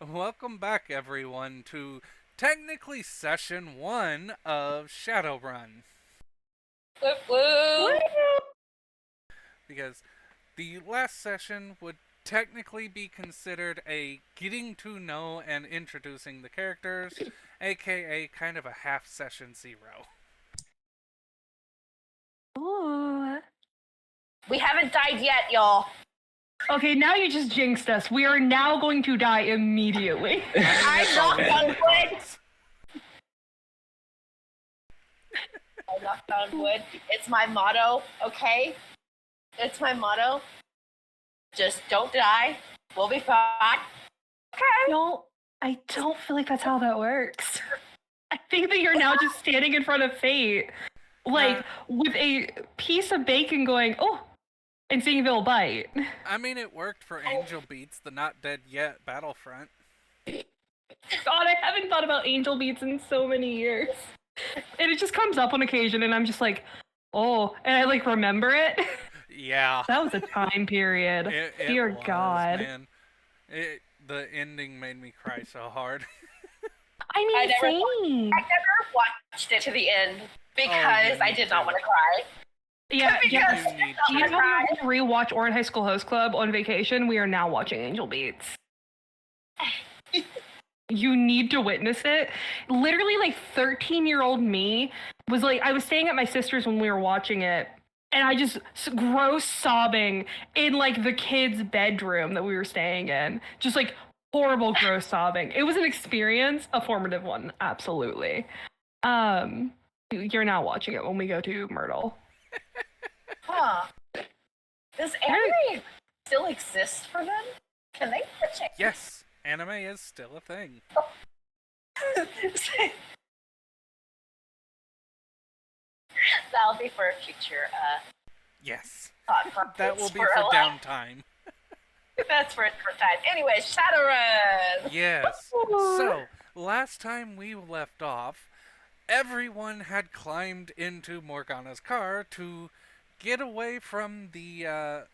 Welcome back, everyone, to technically session one of Shadowrun. Woo woo! Because the last session would technically be considered a getting to know and introducing the characters, aka kind of a half session zero. Ooh. We haven't died yet, y'all. Okay, now you just jinxed us. We are now going to die immediately. I knocked on wood. I knocked on wood. It's my motto, okay? It's my motto. Just don't die. We'll be fine. Okay. No, I don't feel like that's how that works. I think that you're now just standing in front of fate, like with a piece of bacon going, oh, and seeing if it'll bite. I mean, it worked for Angel Beats, the Not Dead Yet Battlefront. God, I haven't thought about angel beats in so many years. And it just comes up on occasion, and I'm just like, oh, and I like remember it. Yeah. That was a time period. It Dear was, God. Man. The ending made me cry so hard. I mean, I never watched it to the end because I did not want to cry. Yeah, because you know, rewatch Orange High School Host Club on vacation. We are now watching Angel Beats. You need to witness it. Literally, like 13-year-old me was like, I was staying at my sister's when we were watching it, and I just gross sobbing in like the kids' bedroom that we were staying in. Just like horrible gross sobbing. It was an experience, a formative one, absolutely. You're now watching it when we go to Myrtle. Huh. Does anime still exist for them? Can they change? Yes, anime is still a thing. That'll be for a future, Yes. that will be for downtime. That's for time. Anyway, Shadowrun! Yes. So, last time we left off, everyone had climbed into Morgana's car to get away from the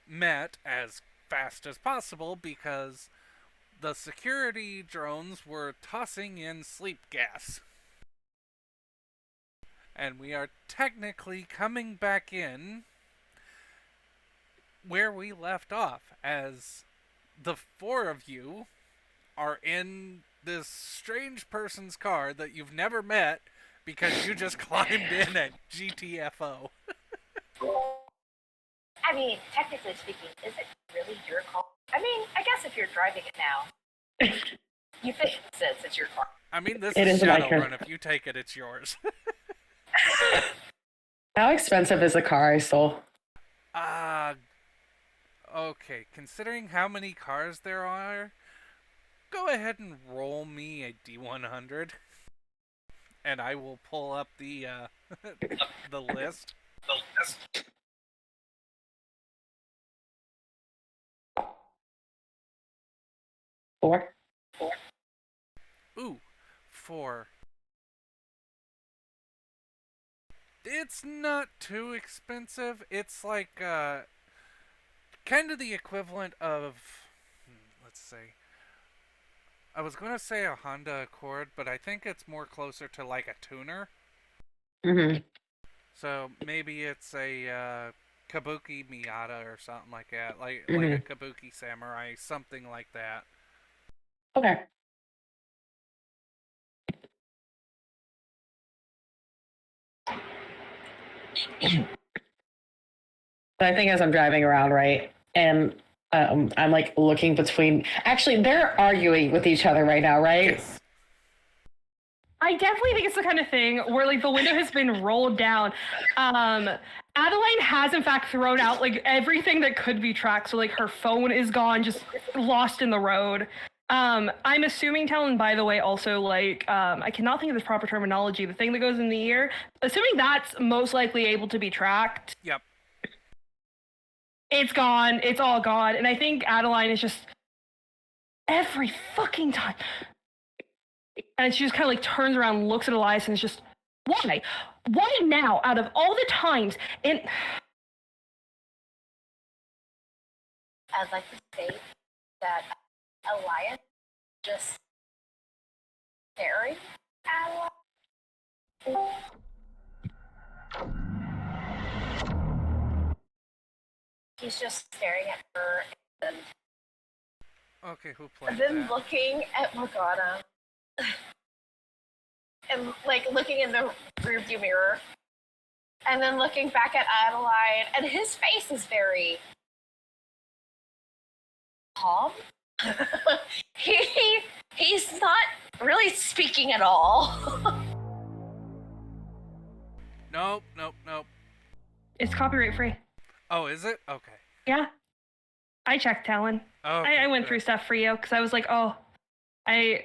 Met as fast as possible because the security drones were tossing in sleep gas. And we are technically coming back in where we left off, as the four of you are in this strange person's car that you've never met because you just climbed in at GTFO. I mean, technically speaking, is it really your car? I mean, I guess if you're driving it now, you think it says it's your car. I mean, this is Shadowrun. If you take it, it's yours. How expensive is the car I stole? Okay. Considering how many cars there are, go ahead and roll me a D100, and I will pull up the the list. Four. Ooh, 4. It's not too expensive. It's like kind of the equivalent of, let's see. I was going to say a Honda Accord, but I think it's more closer to like a tuner. Mm-hmm. So maybe it's a Kabuki Miata or something like that, like a Kabuki Samurai, something like that. Okay. But I think as I'm driving around, right, and I'm like looking between. Actually, they're arguing with each other right now, right? Yes. I definitely think it's the kind of thing where like the window has been rolled down. Adeline has in fact thrown out like everything that could be tracked. So like her phone is gone, just lost in the road. I'm assuming, Talon, by the way, also like I cannot think of the proper terminology. The thing that goes in the ear, assuming that's most likely able to be tracked. Yep. It's gone. It's all gone. And I think Adeline is just every fucking time. And she just kind of like turns around, looks at Elias, and is just, why? Why now, out of all the times? And I'd like to say that Elias just staring at her. He's just staring at her and Okay, who played then that? looking at Morgana and like looking in the rearview mirror and then looking back at Adeline, and his face is very calm. He's not really speaking at all. Nope. It's copyright free. Oh, is it? Okay. Yeah. I checked, Talon. Okay, I went good. through stuff for you because I was like, oh, I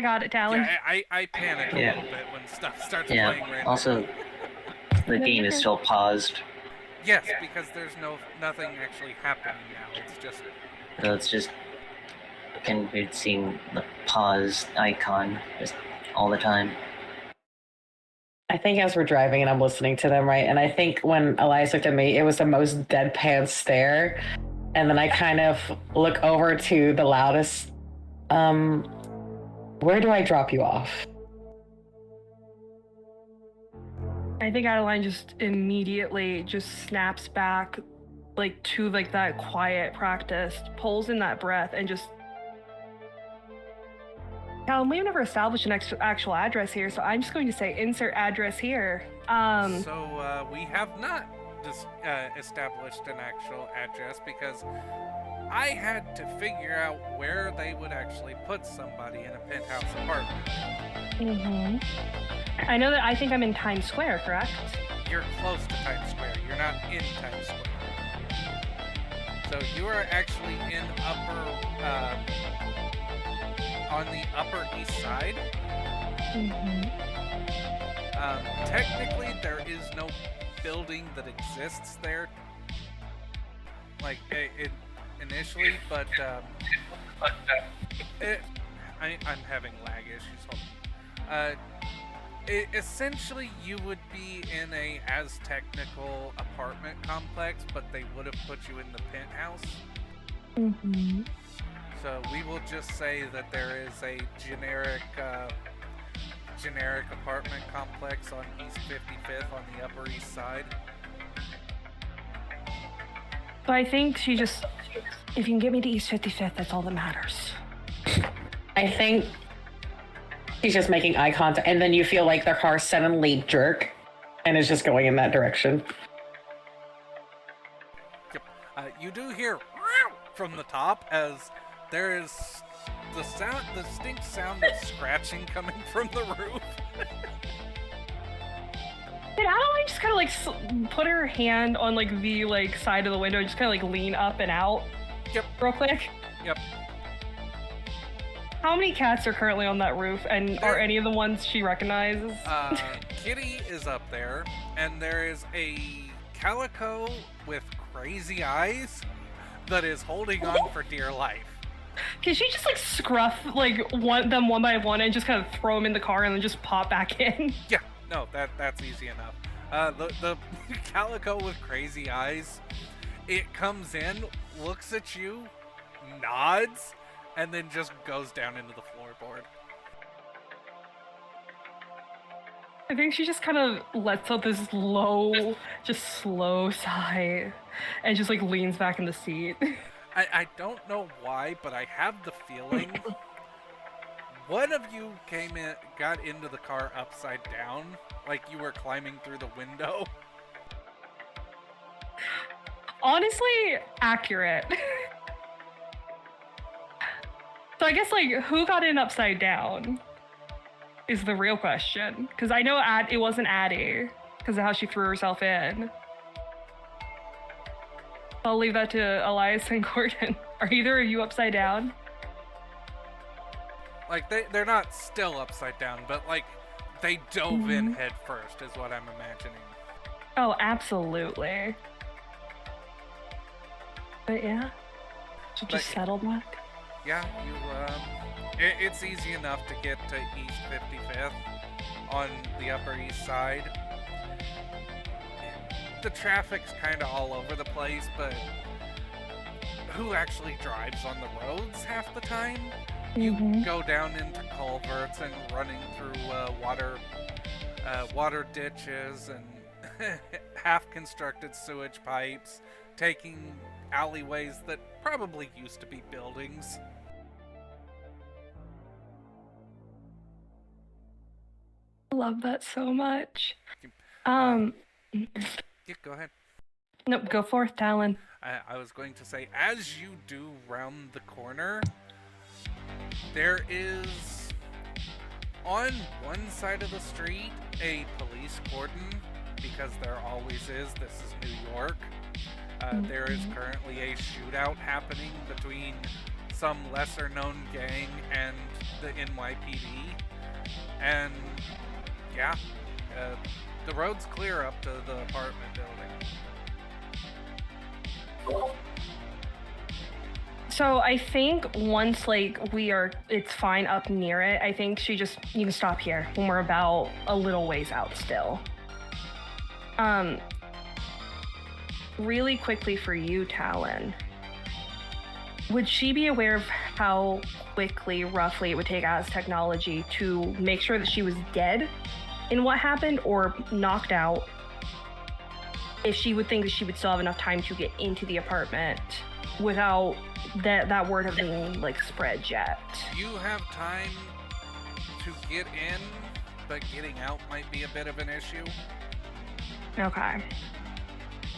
got it, Talon. Yeah, I panic a Yeah. little bit when stuff starts Yeah. playing randomly. Also, the game is still paused, Yes, because there's nothing actually happening now. It's just so it's just seeing the pause icon just all the time. I think as we're driving and I'm listening to them, right? And I think when Elias looked at me, it was the most deadpan stare. And then I kind of look over to the loudest. Where do I drop you off? I think Adeline just immediately just snaps back, like to like that quiet practice, pulls in that breath, and just. Talon, we've never established an actual address here, so I'm just going to say insert address here. So we have not established an actual address because I had to figure out where they would actually put somebody in a penthouse apartment. Mm-hmm. I know that I think I'm in Times Square, correct? You're close to Times Square. You're not in Times Square. So you are actually in on the Upper East Side. Mm-hmm. Technically, there is no building that exists there. Like it initially, but I'm having lag issues. Hold on. Essentially, you would be in a as technical apartment complex, but they would have put you in the penthouse. Mm-hmm. So we will just say that there is a generic apartment complex on East 55th on the Upper East Side. So I think she just, if you can get me to East 55th, that's all that matters. I think he's just making eye contact, and then you feel like their car suddenly jerk, and it's just going in that direction. Yep. You do hear from the top as there is the distinct sound of scratching coming from the roof. Did Adeline just kind of like put her hand on like the like side of the window and just kind of like lean up and out? Yep. Real quick. Yep. How many cats are currently on that roof, and are any of the ones she recognizes? Kitty is up there, and there is a calico with crazy eyes that is holding on for dear life. Can she just like scruff like them one by one and just kind of throw them in the car and then just pop back in? Yeah, no, that's easy enough. The calico with crazy eyes, it comes in, looks at you, nods, and then just goes down into the floorboard. I think she just kind of lets out this low, just slow sigh and just like leans back in the seat. I don't know why, but I have the feeling one of you got into the car upside down, like you were climbing through the window. Honestly, accurate. So I guess like who got in upside down is the real question, because I know it wasn't Addie because of how she threw herself in. I'll leave that to Elias and Gordon. Are either of you upside down? Like they're not still upside down, but like they dove in head first is what I'm imagining. Oh, absolutely. But yeah, so just settle back. Yeah, it's easy enough to get to East 55th on the Upper East Side. The traffic's kind of all over the place, but who actually drives on the roads half the time? You Mhm. go down into culverts and running through water ditches and half-constructed sewage pipes, taking alleyways that probably used to be buildings. I love that so much. Uh, Um, yeah, go ahead. nope, go forth, Talon. I was going to say, as you do round the corner, there is, on one side of the street, a police cordon, because there always is. This is New York. There is currently a shootout happening between some lesser-known gang and the NYPD. And, yeah, the road's clear up to the apartment building. So I think once like it's fine up near it. I think you can stop here when we're about a little ways out still. Really quickly for you, Talon. Would she be aware of how quickly, roughly, it would take As technology to make sure that she was dead in what happened or knocked out? If she would think that she would still have enough time to get into the apartment without that word having been like spread yet. You have time to get in, but getting out might be a bit of an issue. Okay.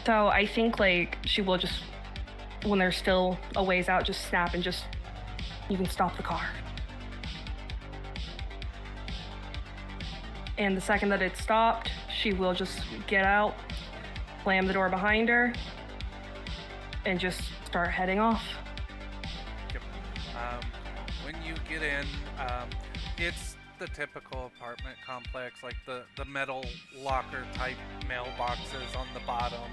So I think like she will just, when they're still a ways out, just snap and you can stop the car. And the second that it's stopped, she will just get out, slam the door behind her, and just start heading off. Yep. When you get in, it's the typical apartment complex, like the metal locker type mailboxes on the bottom.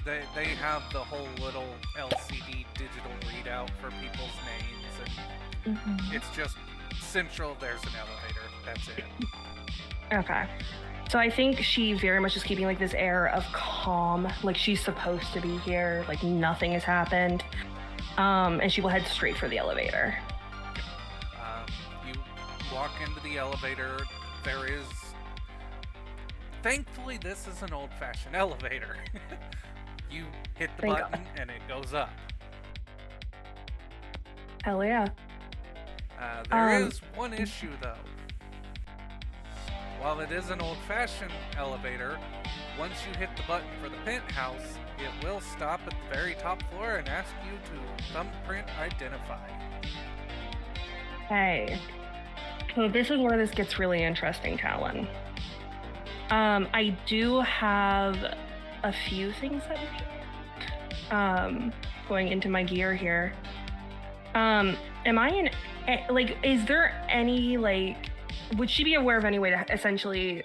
They have the whole little LCD digital readout for people's names, and it's just central. There's an elevator. That's it. Okay. So I think she very much is keeping like this air of calm, like she's supposed to be here, like nothing has happened. And she will head straight for the elevator. You walk into the elevator. There is, thankfully, this is an old-fashioned elevator. You hit the Thank button and it goes up. Hell yeah. There is one issue though. While it is an old-fashioned elevator, once you hit the button for the penthouse, it will stop at the very top floor and ask you to thumbprint identify. Okay. So this is where this gets really interesting, Talon. I do have a few things that going into my gear here. Am I in, like, is there any, like, would she be aware of any way to essentially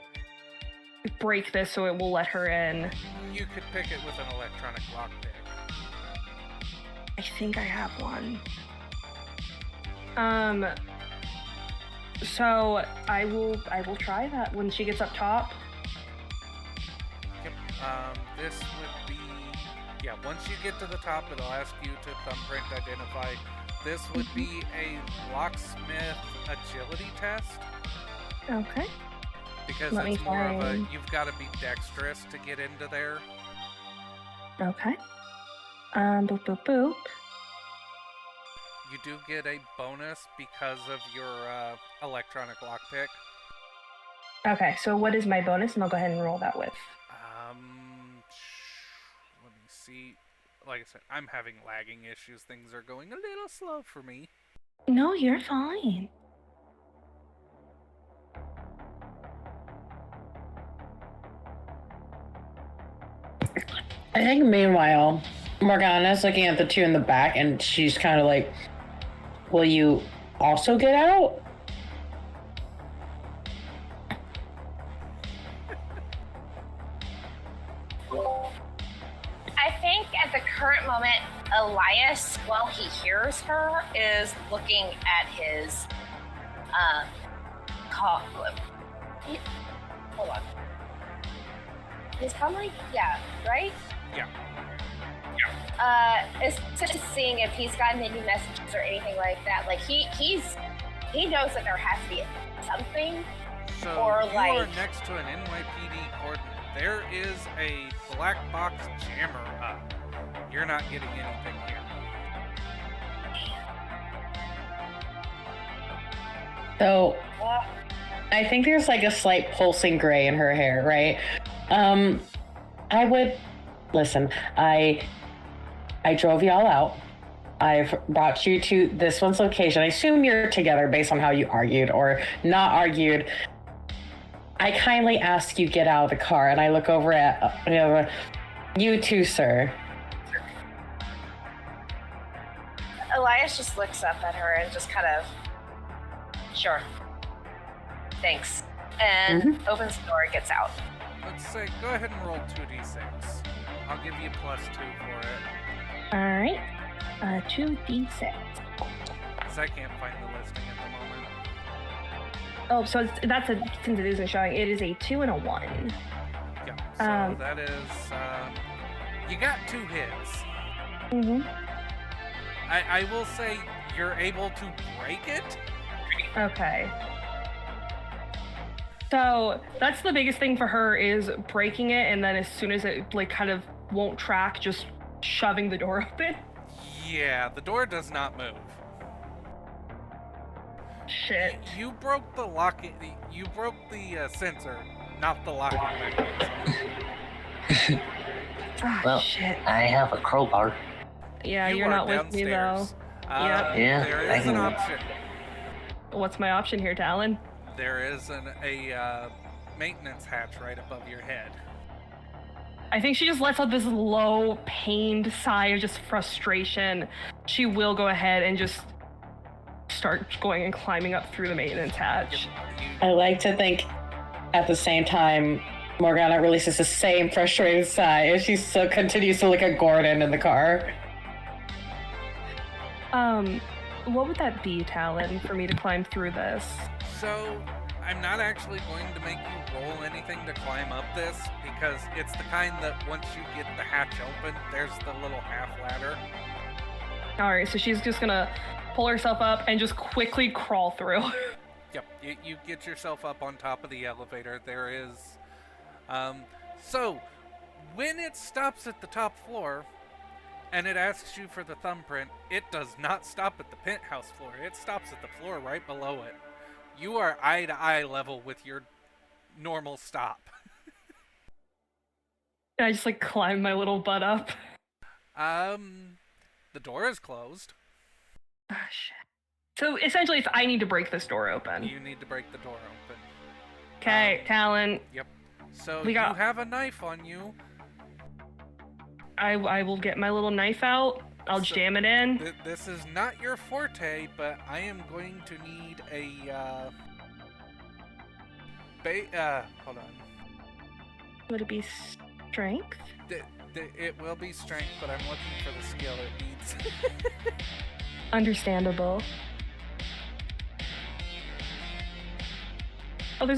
break this so it will let her in? You could pick it with an electronic lockpick. I think I have one. So I will try that when she gets up top. Yep. This would be, yeah, once you get to the top, it'll ask you to thumbprint identify. This would be a locksmith agility test. Okay. Because Let me it's more of a, find- you've got to be dexterous to get into there. Okay. Boop boop boop. You do get a bonus because of your electronic lockpick. Okay, so what is my bonus? And I'll go ahead and roll that with. Let me see. Like I said, I'm having lagging issues. Things are going a little slow for me. No, you're fine. I think meanwhile, Morgana's looking at the two in the back and she's kind of like, will you also get out? I think at the current moment, Elias, while he hears her, is looking at his call. Hold on. His comlink? Yeah, right? Yeah. It's just seeing if he's gotten any messages or anything like that. Like he knows that there has to be something. So Or, you are like- next to an NYPD coordinate. There is a black box jammer up. You're not getting anything here. So Well, I think there's like a slight pulsing gray in her hair, right? I would listen. I drove y'all out. I've brought you to this one's location. I assume you're together based on how you argued or not argued. I kindly ask you get out of the car, and I look over at you two, sir. Elias just looks up at her and just kind of, sure, thanks, and opens the door and gets out. Let's say, go ahead and roll 2d6. I'll give you +2 for it. All right. 2d6. Because I can't find the listing at the moment. Oh, so since it isn't showing, it is a 2 and a 1. Yeah, so that is, you got 2 hits. Mm-hmm. I will say you're able to break it. Okay. So that's the biggest thing for her is breaking it, and then as soon as it like kind of won't track, just shoving the door open. Yeah, the door does not move. Shit. You broke the locking. You broke the sensor, not the locking mechanism. Ah, Well, shit. I have a crowbar. Yeah, You you're are not with me though. downstairs. Yep. Yeah, There I is an can- option. What's my option here, Talon? There is a maintenance hatch right above your head. I think she just lets out this low, pained sigh of just frustration. She will go ahead and just start going and climbing up through the maintenance hatch. I like to think at the same time, Morgana releases the same frustrated sigh as she still continues to look at Gordon in the car. What would that be, Talon, for me to climb through this? So, I'm not actually going to make you roll anything to climb up this, because it's the kind that once you get the hatch open, there's the little half ladder. Alright, so she's just gonna pull herself up and just quickly crawl through. Yep, you get yourself up on top of the elevator. There is... So, when it stops at the top floor, and it asks you for the thumbprint, it does not stop at the penthouse floor. It stops at the floor right below it. You are eye-to-eye level with your normal stop. And I just like climb my little butt up. The door is closed. Ah, shit. So essentially, it's I need to break this door open. You need to break the door open. Okay, Talon, Yep. So We got- you have a knife on you. I will get my little knife out. I'll So- jam it in. This is not your forte, but I am going to need a, hold on. Would it be strength? It will be strength, but I'm looking for the skill it needs. Understandable. Oh,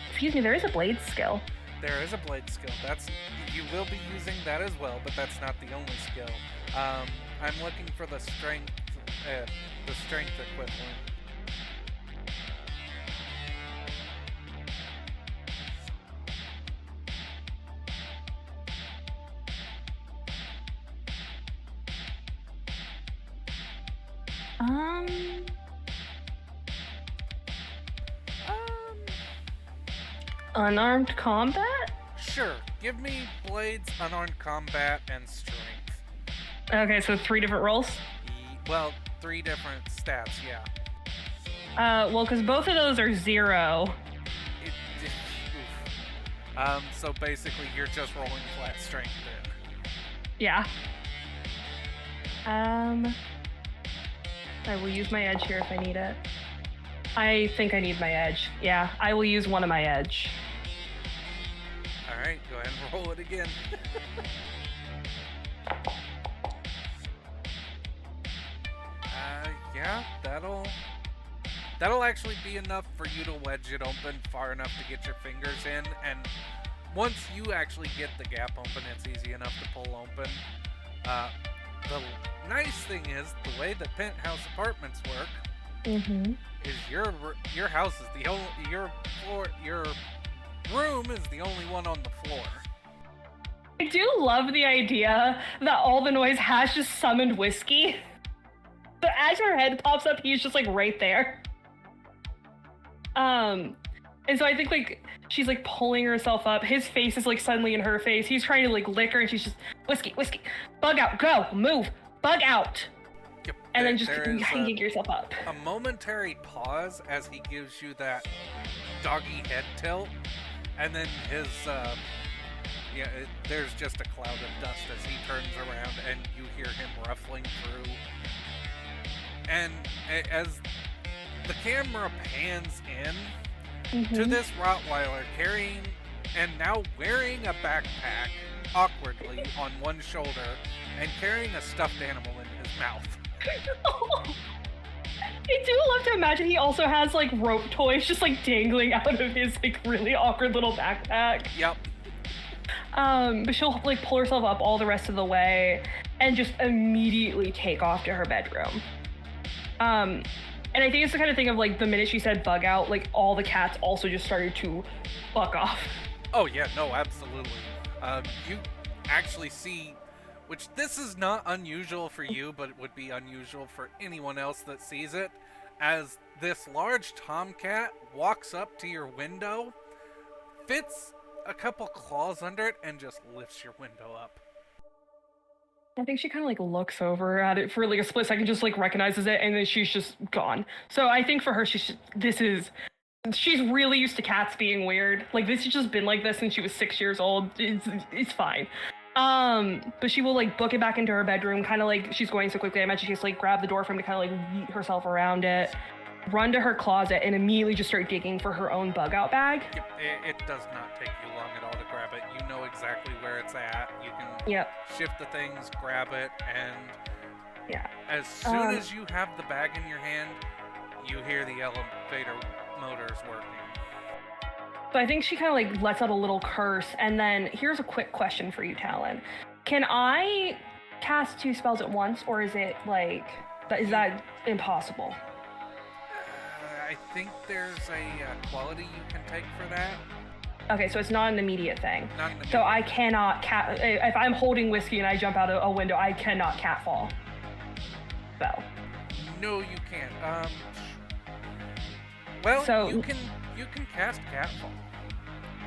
excuse me, there is a blade skill. There is a blade skill. You will be using that as well, but that's not the only skill. I'm looking for the strength equivalent. Unarmed combat? Sure. Give me blades, unarmed combat, and strength. Okay, so 3 different rolls? Well, 3 different stats, yeah. Well, because both of those are 0. Oof. So basically you're just rolling flat strength then. Yeah. I will use my edge here if I need it. I think I need my edge. Yeah, I will use one of my edge. Alright, go ahead and roll it again. Yeah, that'll actually be enough for you to wedge it open far enough to get your fingers in, and once you actually get the gap open, it's easy enough to pull open. The nice thing is the way that penthouse apartments work Mm-hmm. is your house is the only your room is the only one on the floor. I do love the idea that all the noise has just summoned Whiskey. So as her head pops up, he's just like right there. And so I think like she's like pulling herself up. His face is like suddenly in her face. He's trying to like lick her, and she's just Whiskey, bug out, go, move, bug out. Yep, And then just there is yanking yourself up. a momentary pause as he gives you that doggy head tilt, and then his there's just a cloud of dust as he turns around, and you hear him ruffling through. And as the camera pans in to this Rottweiler carrying and now wearing a backpack awkwardly on one shoulder and carrying a stuffed animal in his mouth. I do love to imagine he also has like rope toys just like dangling out of his like really awkward little backpack. Yep. But she'll like pull herself up all the rest of the way and just immediately take off to her bedroom. And I think it's the kind of thing of like the minute she said bug out, like all the cats also just started to fuck off. Oh yeah, no, absolutely. You actually see, which this is not unusual for you, but it would be unusual for anyone else that sees it, as this large tomcat walks up to your window, fits a couple claws under it, and just lifts your window up. I think she kind of like looks over at it for like a split second, just like recognizes it, and then she's just gone. So I think for her, she's really used to cats being weird. Like this has just been like this since she was 6 years old. It's fine. But she will like book it back into her bedroom, kind of like she's going so quickly. I imagine she has to like grab the door frame to kind of like yeet herself around it, run to her closet, and immediately just start digging for her own bug out bag. Yep, it does not take you long at all to grab it. You know exactly where it's at. You can shift the things, grab it, and as soon as you have the bag in your hand, you hear the elevator motors working. So I think she kind of like lets out a little curse, and then here's a quick question for you, Talon. Can I cast 2 spells at once, or is it like, is that impossible? I think there's a quality you can take for that. Okay, so it's not an immediate thing. Not an immediate. So I cannot if I'm holding Whiskey and I jump out a window, I cannot catfall spell. No, you can't. Well, So- you can cast Catfall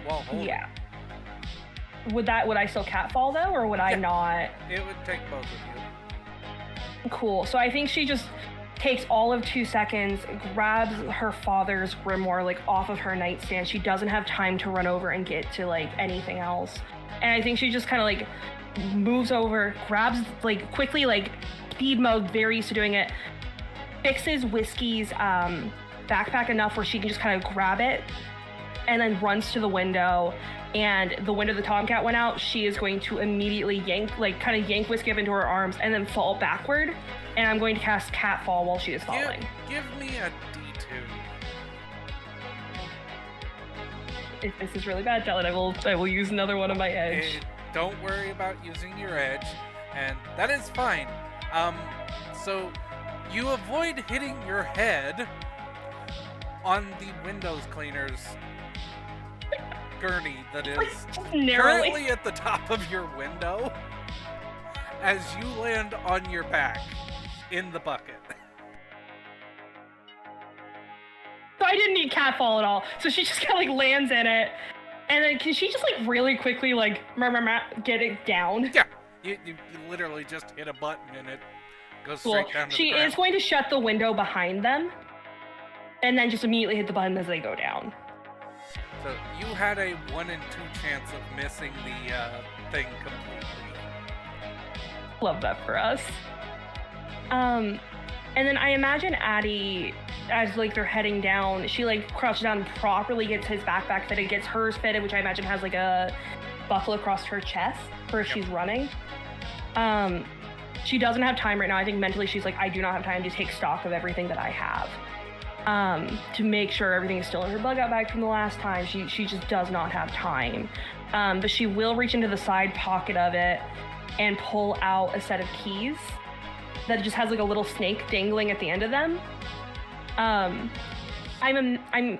while holding. Yeah. Would I still catfall though, or would I not? It would take both of you. Cool. So I think she just takes all of 2 seconds, grabs her father's grimoire like off of her nightstand. She doesn't have time to run over and get to like anything else. And I think she just kind of like moves over, grabs like quickly, like speed mode, very used to doing it, fixes Whiskey's backpack enough where she can just kind of grab it, and then runs to the window. And the window the tomcat went out, she is going to immediately yank Whiskey up into her arms and then fall backward. And I'm going to cast Catfall while she is falling. Give me a D2. If this is really bad, Talon, I will use another one of my edge. Don't worry about using your edge, and that is fine. So you avoid hitting your head on the windows cleaner's gurney that is Narrowly. currently at the top of your window as you land on your back in the bucket. So I didn't need catfall at all. So she just kind of like lands in it, and then can she just like really quickly like get it down? Yeah, you literally just hit a button and it goes straight down to the She ground. is going to shut the window behind them, and then just immediately hit the button as they go down. So you had a 1 in 2 chance of missing the thing completely. Love that for us. And then I imagine Addie, as like they're heading down, she like crouches down and properly gets his backpack fitted, gets hers fitted, which I imagine has like a buckle across her chest for if she's running. She doesn't have time right now. I think mentally she's like, I do not have time to take stock of everything that I have. To make sure everything is still in her bug out bag from the last time. She just does not have time. But she will reach into the side pocket of it and pull out a set of keys that just has like a little snake dangling at the end of them. I'm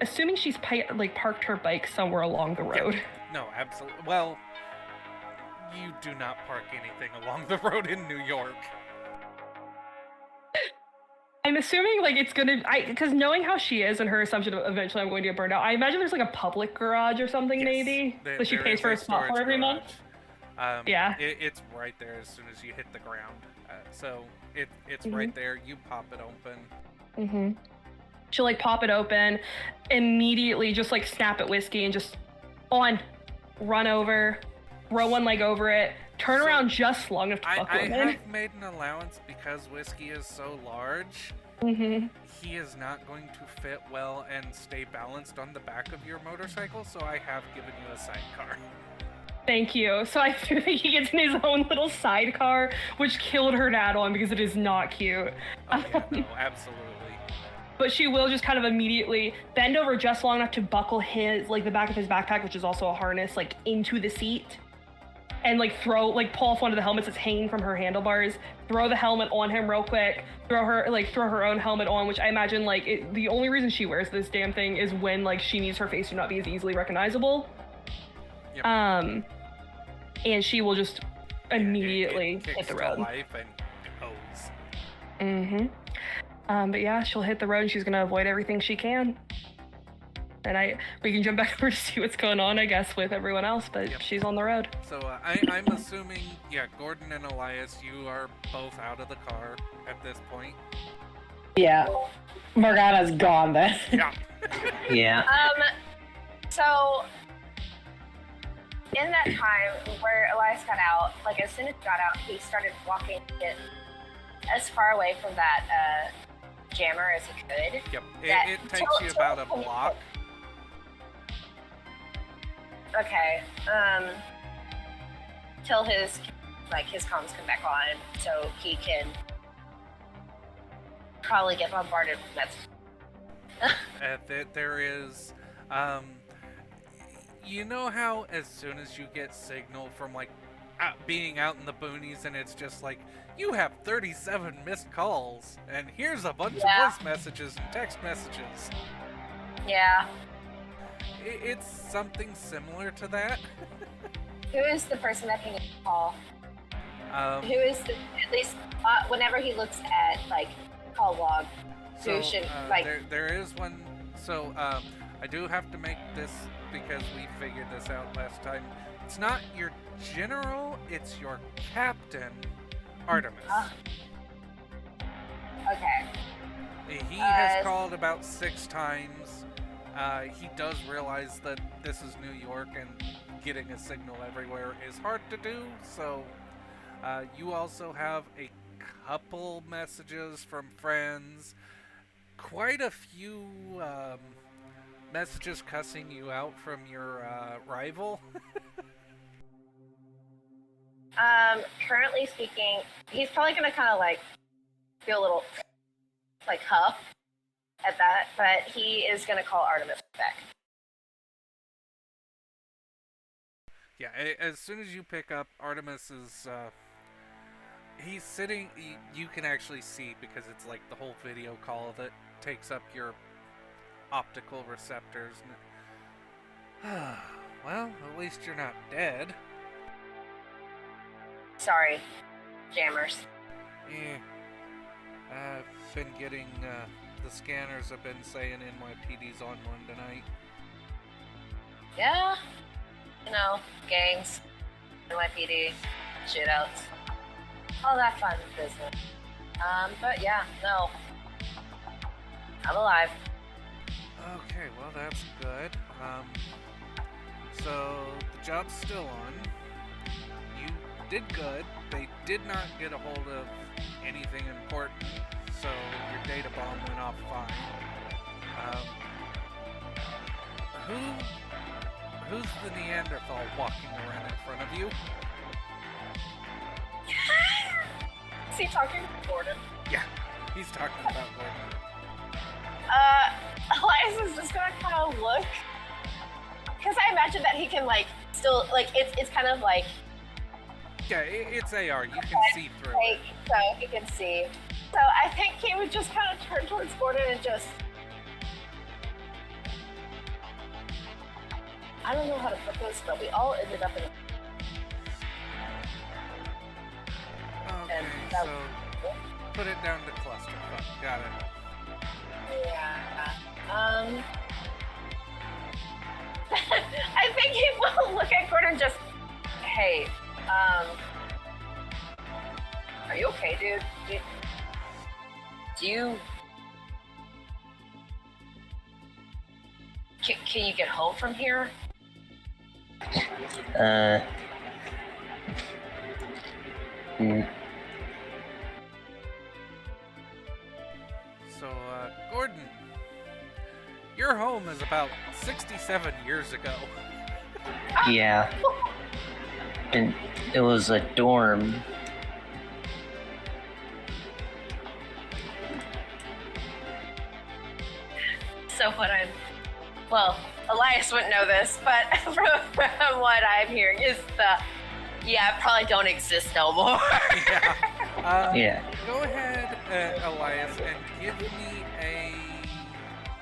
assuming she's parked her bike somewhere along the road. No, absolutely. Well, you do not park anything along the road in New York. I'm assuming like it's gonna, because knowing how she is and her assumption of eventually I'm going to get burned out, I imagine there's like a public garage or something. Yes, maybe that she there pays is for a a spot for storage every month. garage. Yeah. It's right there as soon as you hit the ground. So it's right there. You pop it open. Mm-hmm. She'll like pop it open, immediately just like snap at Whiskey and just run over, throw one leg over it, turn around just long enough to buckle I him in. have made an allowance because Whiskey is so large. Mm-hmm. He is not going to fit well and stay balanced on the back of your motorcycle, so I have given you a sidecar. Thank you. So I do think he gets in his own little sidecar, which killed her dad on because it is not cute. Oh yeah, no, absolutely. But she will just kind of immediately bend over just long enough to buckle his, like the back of his backpack, which is also a harness, like into the seat. And pull off one of the helmets that's hanging from her handlebars, throw the helmet on him real quick, throw her own helmet on, which I imagine the only reason she wears this damn thing is when she needs her face to not be as easily recognizable. Yep. And she will just immediately it hit the kicks road. to life and goes. Mm-hmm. But yeah, she'll hit the road and she's gonna avoid everything she can. And we can jump back over to see what's going on, I guess, with everyone else, but Yep. she's on the road. So I'm assuming, yeah, Gordon and Elias, you are both out of the car at this point. Yeah. Morgana's gone then. Yeah. Yeah. So in that time where Elias got out, as soon as he got out, he started walking as far away from that jammer as he could. Yep. That- It takes you about a block. Okay. Till his comms come back on, so he can probably get bombarded with messages. There is, you know how as soon as you get signal from being out in the boonies and it's just you have 37 missed calls and here's a bunch Yeah. of voice messages and text messages. Yeah. It's something similar to that. Who is the person that can call? Who is at least whenever he looks at call log? So, who should there is one. So I do have to make this because we figured this out last time. It's not your general, it's your captain, Artemis. Okay. He has called about 6 times. He does realize that this is New York and getting a signal everywhere is hard to do, so you also have a couple messages from friends, quite a few messages cussing you out from your rival. Currently speaking, he's probably gonna kind of feel a little huff at that, but he is gonna call Artemis back. Yeah, as soon as you pick up, Artemis is, he's sitting, you can actually see because it's the whole video call that takes up your optical receptors. Well, at least you're not dead. Sorry, jammers. Yeah, I've been getting, the scanners have been saying NYPD's on one tonight. Yeah, gangs, NYPD, shootouts, all that fun business. But yeah, no, I'm alive. Okay, well that's good. So the job's still on. You did good. They did not get a hold of anything important, so your data bomb went off fine. Who's the Neanderthal walking around in front of you? Is he talking to Gordon? Yeah, he's talking about Gordon. Elias is just gonna kind of look, because I imagine that he can still it's kind of Yeah, it's AR. You can see through Like, it. so he can see. So I think he would just kind of turn towards Gordon and just. I don't know how to put this, but we all ended up in. Okay, And that- so put it down to clusterfuck. Got it. Yeah. I think he will look at Gordon and just. Hey, are you okay, dude? Do you. Can you get home from here? Mm, So, Gordon, your home is about 67 years ago. yeah. And it was a dorm. So what I'm, well, Elias wouldn't know this, but from what I'm hearing is yeah, probably don't exist no more. Yeah. Yeah. Go ahead, Elias, and give me a,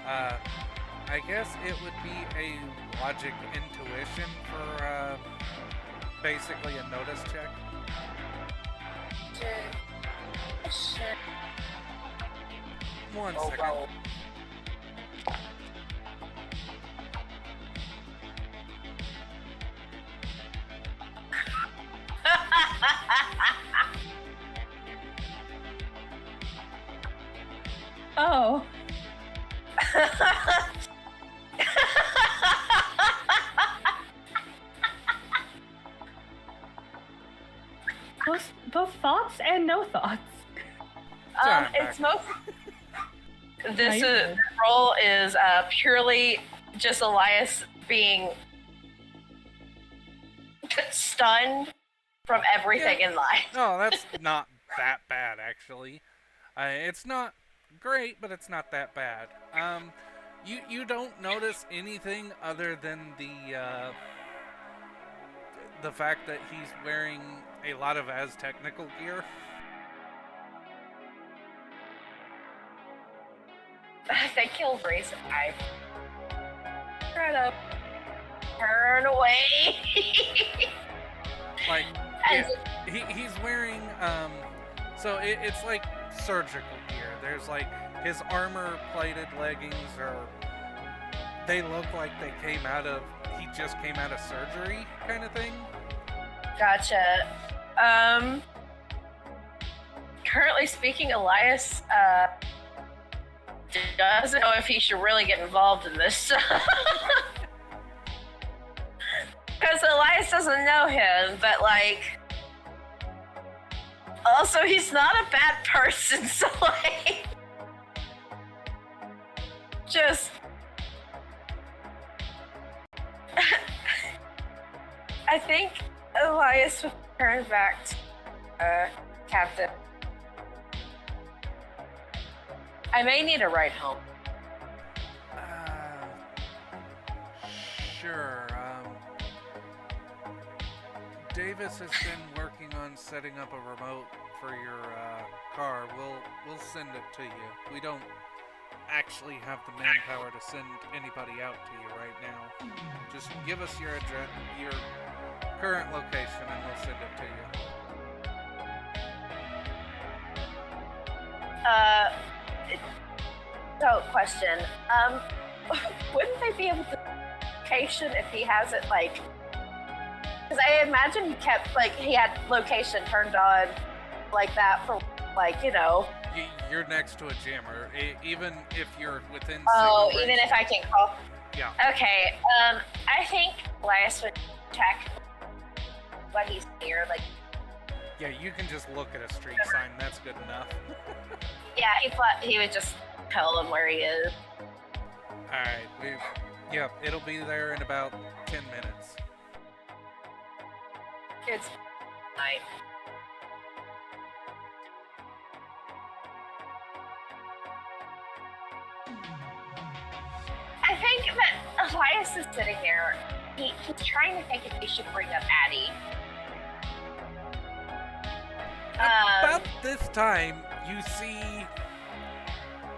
I guess it would be a logic intuition for, basically a notice check. Sure. 1 Oh, second. well. Oh. Both thoughts and no thoughts. Sorry, It's most. This you're is good. role is purely just Elias being stunned from everything in life. No, that's not that bad, actually. It's not great, but it's not that bad. You don't notice anything other than the fact that he's wearing a lot of technical gear. I think he'll raise an eye. Try to turn away. Like, And yeah, he's wearing so it's like surgical gear. There's like his armor-plated leggings, or they look like he just came out of surgery, kind of thing. Gotcha. Currently speaking, Elias doesn't know if he should really get involved in this. Because Elias doesn't know him, but like, also he's not a bad person, so like, just. I think Elias will turn back to Captain. I may need a ride home. Sure. Davis has been working on setting up a remote for your car. We'll send it to you. We don't actually have the manpower to send anybody out to you right now. Just give us your address, your current location, and we'll send it to you. So, question. Wouldn't they be able to location if he has it like? Because I imagine he kept like he had location turned on like that for like You're next to a jammer, even if you're within. Oh, signal even range. if I can call. Yeah. Okay. I think Elias would check when he's near. Like, Yeah, you can just look at a street sign. That's good enough. yeah, he would just tell him where he is. All right. Yep. It'll be there in about 10 minutes. It's night. I think that Elias is sitting there. He's trying to think if he should bring up Addie. About this time, you see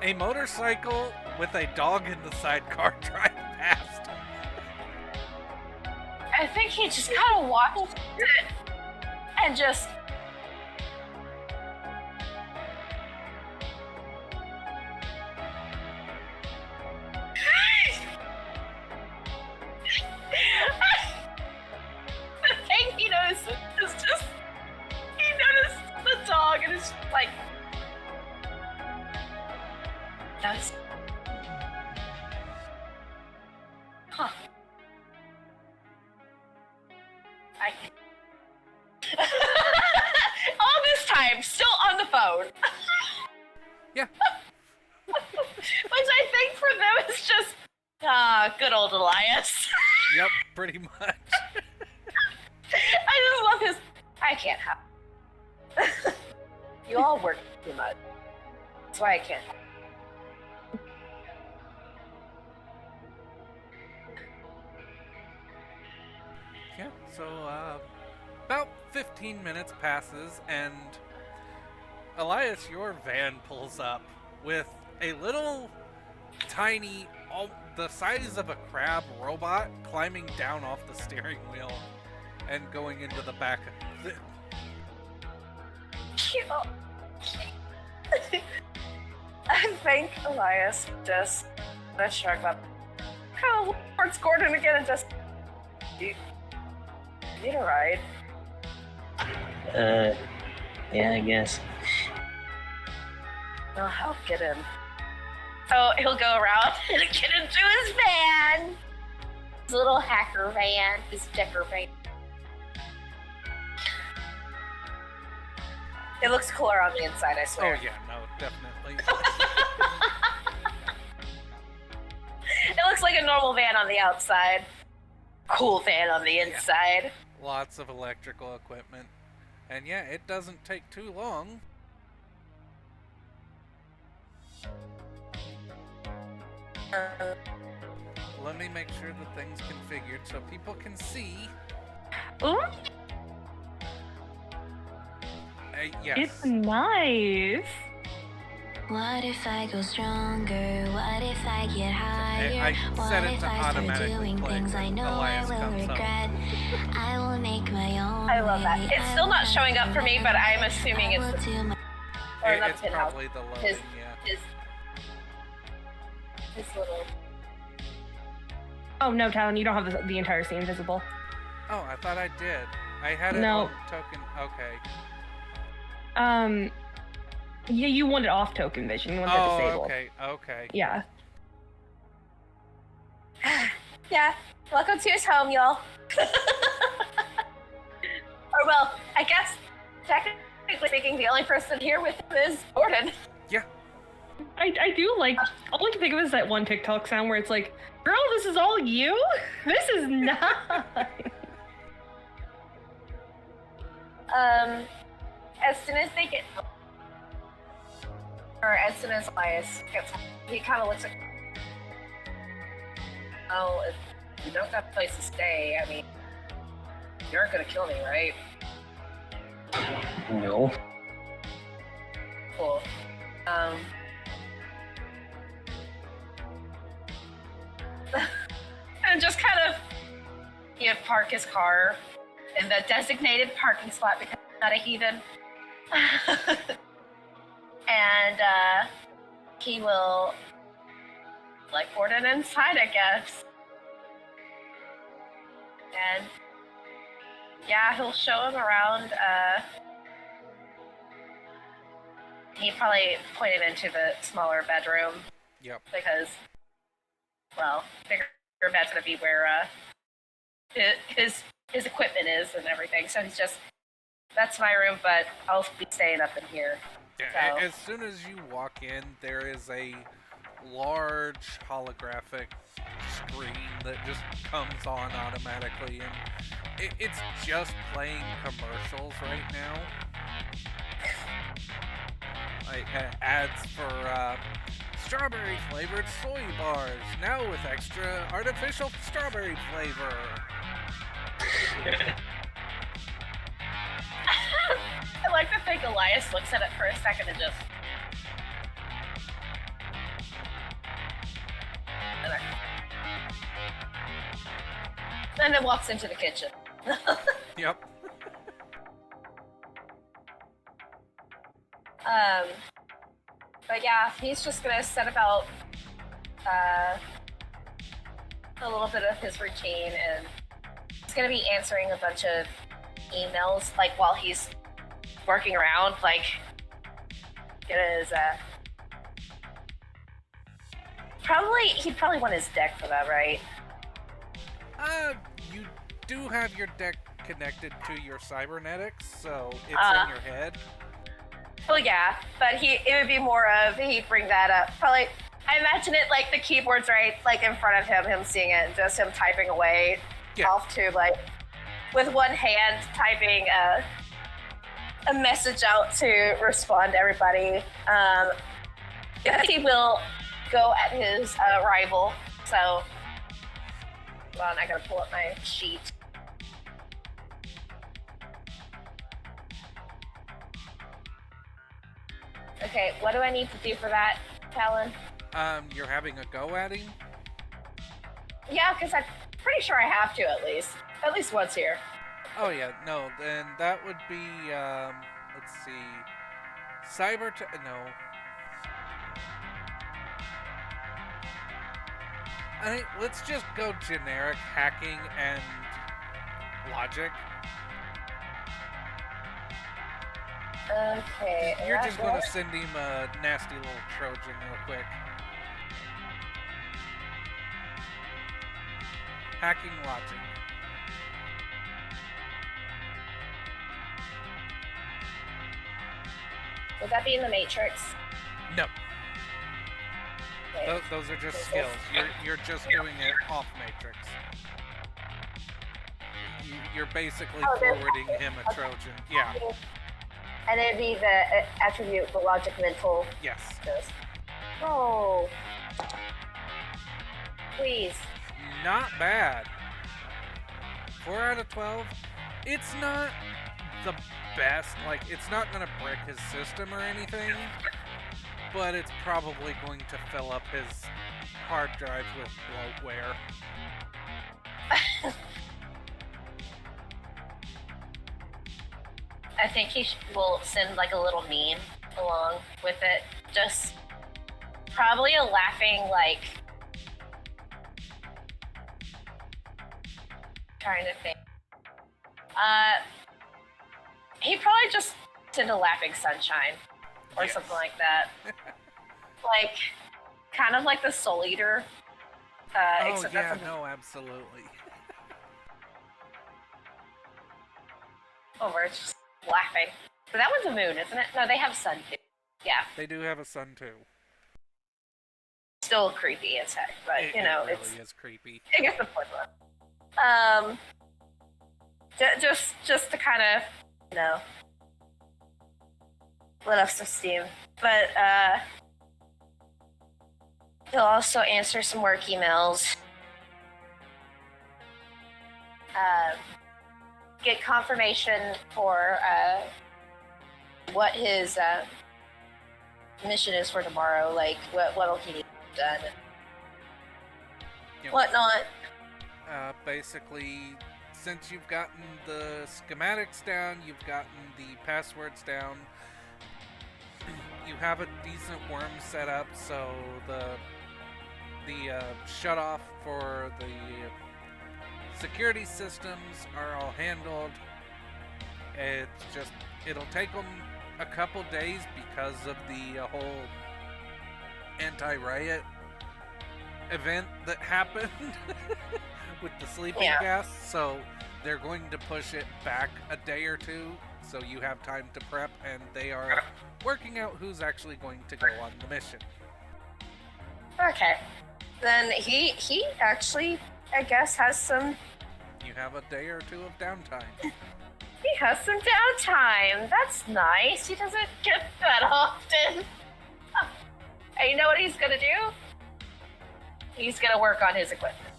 a motorcycle with a dog in the sidecar drive past. I think he just kind of walked it and just. The thing he noticed is just. He noticed the dog and it's like. That's. Huh. All this time, still on the phone. Yeah. Which I think for them is just, good old Elias. Yep, pretty much. I just love his, I can't help. You all work too much. That's why I can't help. Yeah, so about 15 minutes passes, and Elias, your van pulls up with a little tiny, the size of a crab robot climbing down off the steering wheel and going into the back of the... Cute. I think Elias just shrug up, kind of look towards Gordon again and just, you need a ride? Yeah, I guess. I'll help get in. So he'll go around and get into his van. His little hacker van, his decker van. It looks cooler on the inside, I swear. Oh yeah, no, definitely. It looks like a normal van on the outside. Cool van on the inside. Lots of electrical equipment. And yeah, it doesn't take too long. Let me make sure the thing's configured so people can see. Ooh, Yes. it's nice. What if I go stronger? What if I get higher? I What set it if to I start automatically doing play things I when know I Elias will comes up. regret? I will make my own. I love that. way. It's still not showing up for me, but I'm assuming I will it's do my or not It's the pinhouse. probably the loading, His, yeah. his little. Oh no, Talon, you don't have the entire scene visible. Oh, I thought I did. I had it No. on token. Okay. Yeah, you want it off token vision. You want that Oh, disabled. okay. Yeah. Yeah. Welcome to his home, y'all. Or well, I guess technically speaking, the only person here with him is Gordon. Yeah. I do like, all I can think of is that one TikTok sound where it's like, girl, this is all you? This is nice. As soon as they get, or as soon as Elias gets home, he kind of looks at, oh, if you don't have a place to stay, I mean, you aren't gonna kill me, right? No. Cool. And just kind of, park his car in the designated parking spot because he's not a heathen. And he will let Gordon inside, I guess. And yeah, he'll show him around. He probably pointed into the smaller bedroom. Yep. Because, well, bigger bed's gonna be where his equipment is and everything. So he's just, that's my room, but I'll be staying up in here. Yeah, So. as soon as you walk in, there is a large holographic screen that just comes on automatically, and it's just playing commercials right now. Like ads for strawberry flavored soy bars, now with extra artificial strawberry flavor. I like to think Elias looks at it for a second and just. And then walks into the kitchen. Yep. But yeah, he's just gonna set about a little bit of his routine, and he's gonna be answering a bunch of emails, like while he's working around, like get his he'd probably want his deck for that, right? You do have your deck connected to your cybernetics, so it's in your head. Well, yeah, but it would be more of, he'd bring that up. Probably, I imagine it like the keyboard's right, like in front of him seeing it, and just him typing away off to, like, with one hand typing a message out to respond to everybody. He will go at his rival, so, hold on, I gotta pull up my sheet. Okay, what do I need to do for that, Talon? You're having a go at him? Yeah, because I'm pretty sure I have to at least once here. Oh yeah, no, then that would be, let's see, no. I think, let's just go generic hacking and logic. Okay. You're just going to send him a nasty little Trojan real quick. Hacking logic. Would that be in the Matrix? No. Okay. Those are just skills. You're just doing it off Matrix. You're basically forwarding him a Trojan. Yeah. And it'd be the attribute, the logic mental. Yes. Oh. Please. Not bad. 4 out of 12. It's not the best. Like, it's not going to break his system or anything. But it's probably going to fill up his hard drive with bloatware. I think he will send like a little meme along with it. Just probably a laughing, like, trying to think. He'd probably just send a laughing sunshine or something like that. Like, kind of like the Soul Eater. Oh yeah, no, absolutely. Over, it's just laughing. But that one's a moon, isn't it? No, they have a sun too. Yeah. They do have a sun too. Still creepy as heck, but It really is creepy. I guess the fourth one. Just to kind of, let off some steam. But he'll also answer some work emails. Get confirmation for what his mission is for tomorrow, like what'll he need done, and whatnot. Basically, since you've gotten the schematics down, you've gotten the passwords down, you have a decent worm set up, so the shut off for the security systems are all handled. It'll take them a couple days because of the whole anti-riot event that happened with the sleeping gas, so they're going to push it back a day or two so you have time to prep, and they are working out who's actually going to go on the mission. Okay. Then he actually, I guess, has some... You have a day or two of downtime. He has some downtime. That's nice. He doesn't get that often. And you know what he's gonna do? He's gonna work on his equipment.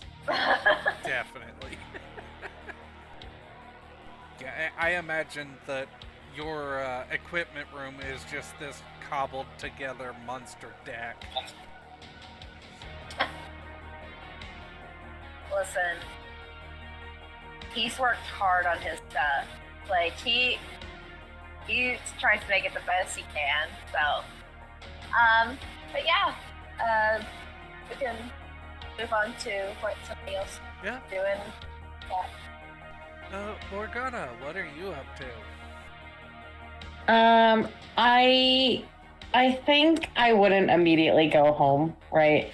Definitely. Yeah, I imagine that your equipment room is just this cobbled together monster deck. Listen, he's worked hard on his stuff. Like he tries to make it the best he can. So, but yeah, we can move on to what somebody else Yeah. is doing. Yeah. Morgana, what are you up to? I think I wouldn't immediately go home, right?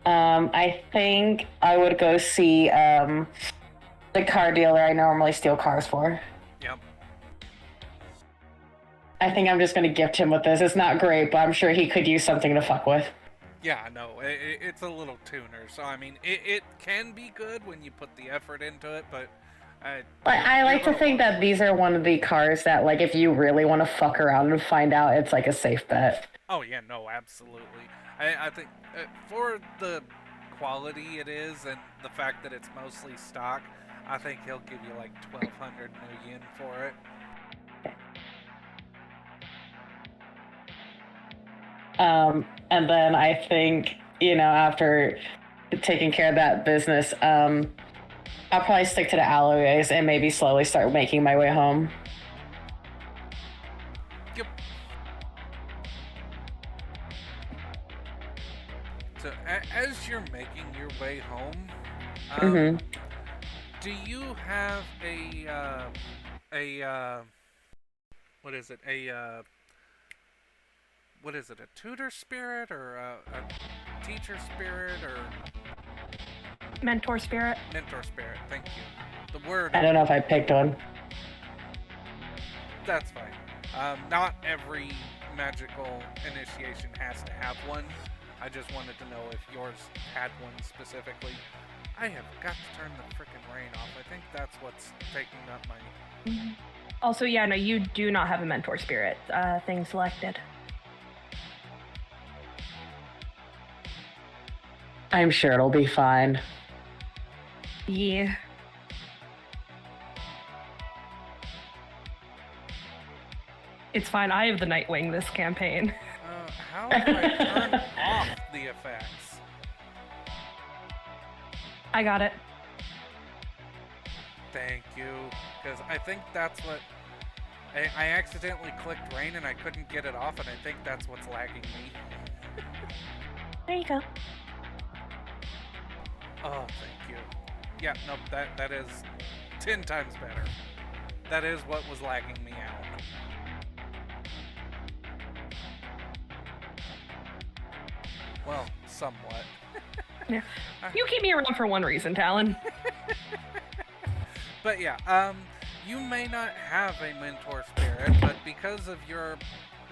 I think I would go see the car dealer I normally steal cars for. Yep. I think I'm just gonna gift him with this. It's not great, but I'm sure he could use something to fuck with. Yeah, no, it's a little tuner, so I mean, it can be good when you put the effort into it, but I like to think that these are one of the cars that, like, if you really want to fuck around and find out, it's like a safe bet. Oh yeah, no, absolutely. I think for the quality it is and the fact that it's mostly stock, I think he'll give you like 1,200 million for it. And then I think, after taking care of that business, I'll probably stick to the alleyways and maybe slowly start making my way home. Yep. So as you're making your way home, do you have a what is it? What is it? A tutor spirit or a teacher spirit or Mentor spirit. mentor spirit? Thank you. The word. I don't know if I picked one. That's fine. Not every magical initiation has to have one. I just wanted to know if yours had one specifically. I have got to turn the frickin' rain off. I think that's what's taking up my... Also, yeah, no, you do not have a mentor spirit thing selected. I'm sure it'll be fine. Yeah. It's fine. I have the Nightwing this campaign. How do I turn off the effects? I got it. Thank you. Because I think that's what... I accidentally clicked rain and I couldn't get it off, and I think that's what's lagging me. There you go. Oh, thank you. Yeah, no, that is 10 times better. That is what was lagging me out. Well, somewhat. Yeah. You keep me around for one reason, Talon. But yeah, you may not have a mentor spirit, but because of your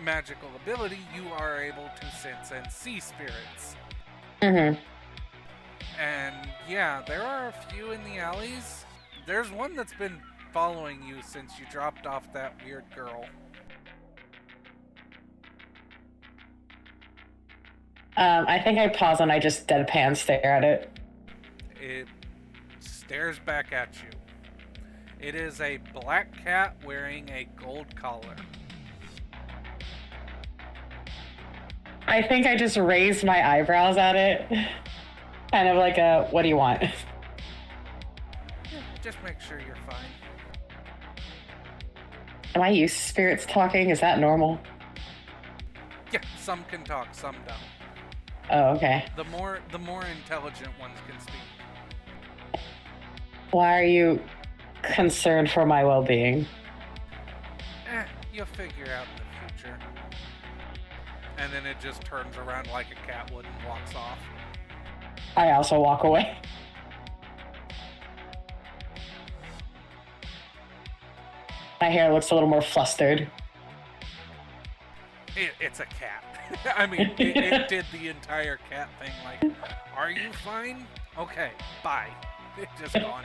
magical ability, you are able to sense and see spirits. Mm-hmm. And yeah, there are a few in the alleys. There's one that's been following you since you dropped off that weird girl. I think I pause and I just deadpan stare at it. It stares back at you. It is a black cat wearing a gold collar. I think I just raised my eyebrows at it. Kind of like a, what do you want? Just make sure you're fine. Am I used to spirits talking? Is that normal? Yeah, some can talk, some don't. Oh, okay. The more intelligent ones can speak. Why are you concerned for my well-being? You'll figure out in the future. And then it just turns around like a cat would and walks off. I also walk away. My hair looks a little more flustered. It's a cat. I mean, it did the entire cat thing. Like, are you fine? Okay, bye. It just gone.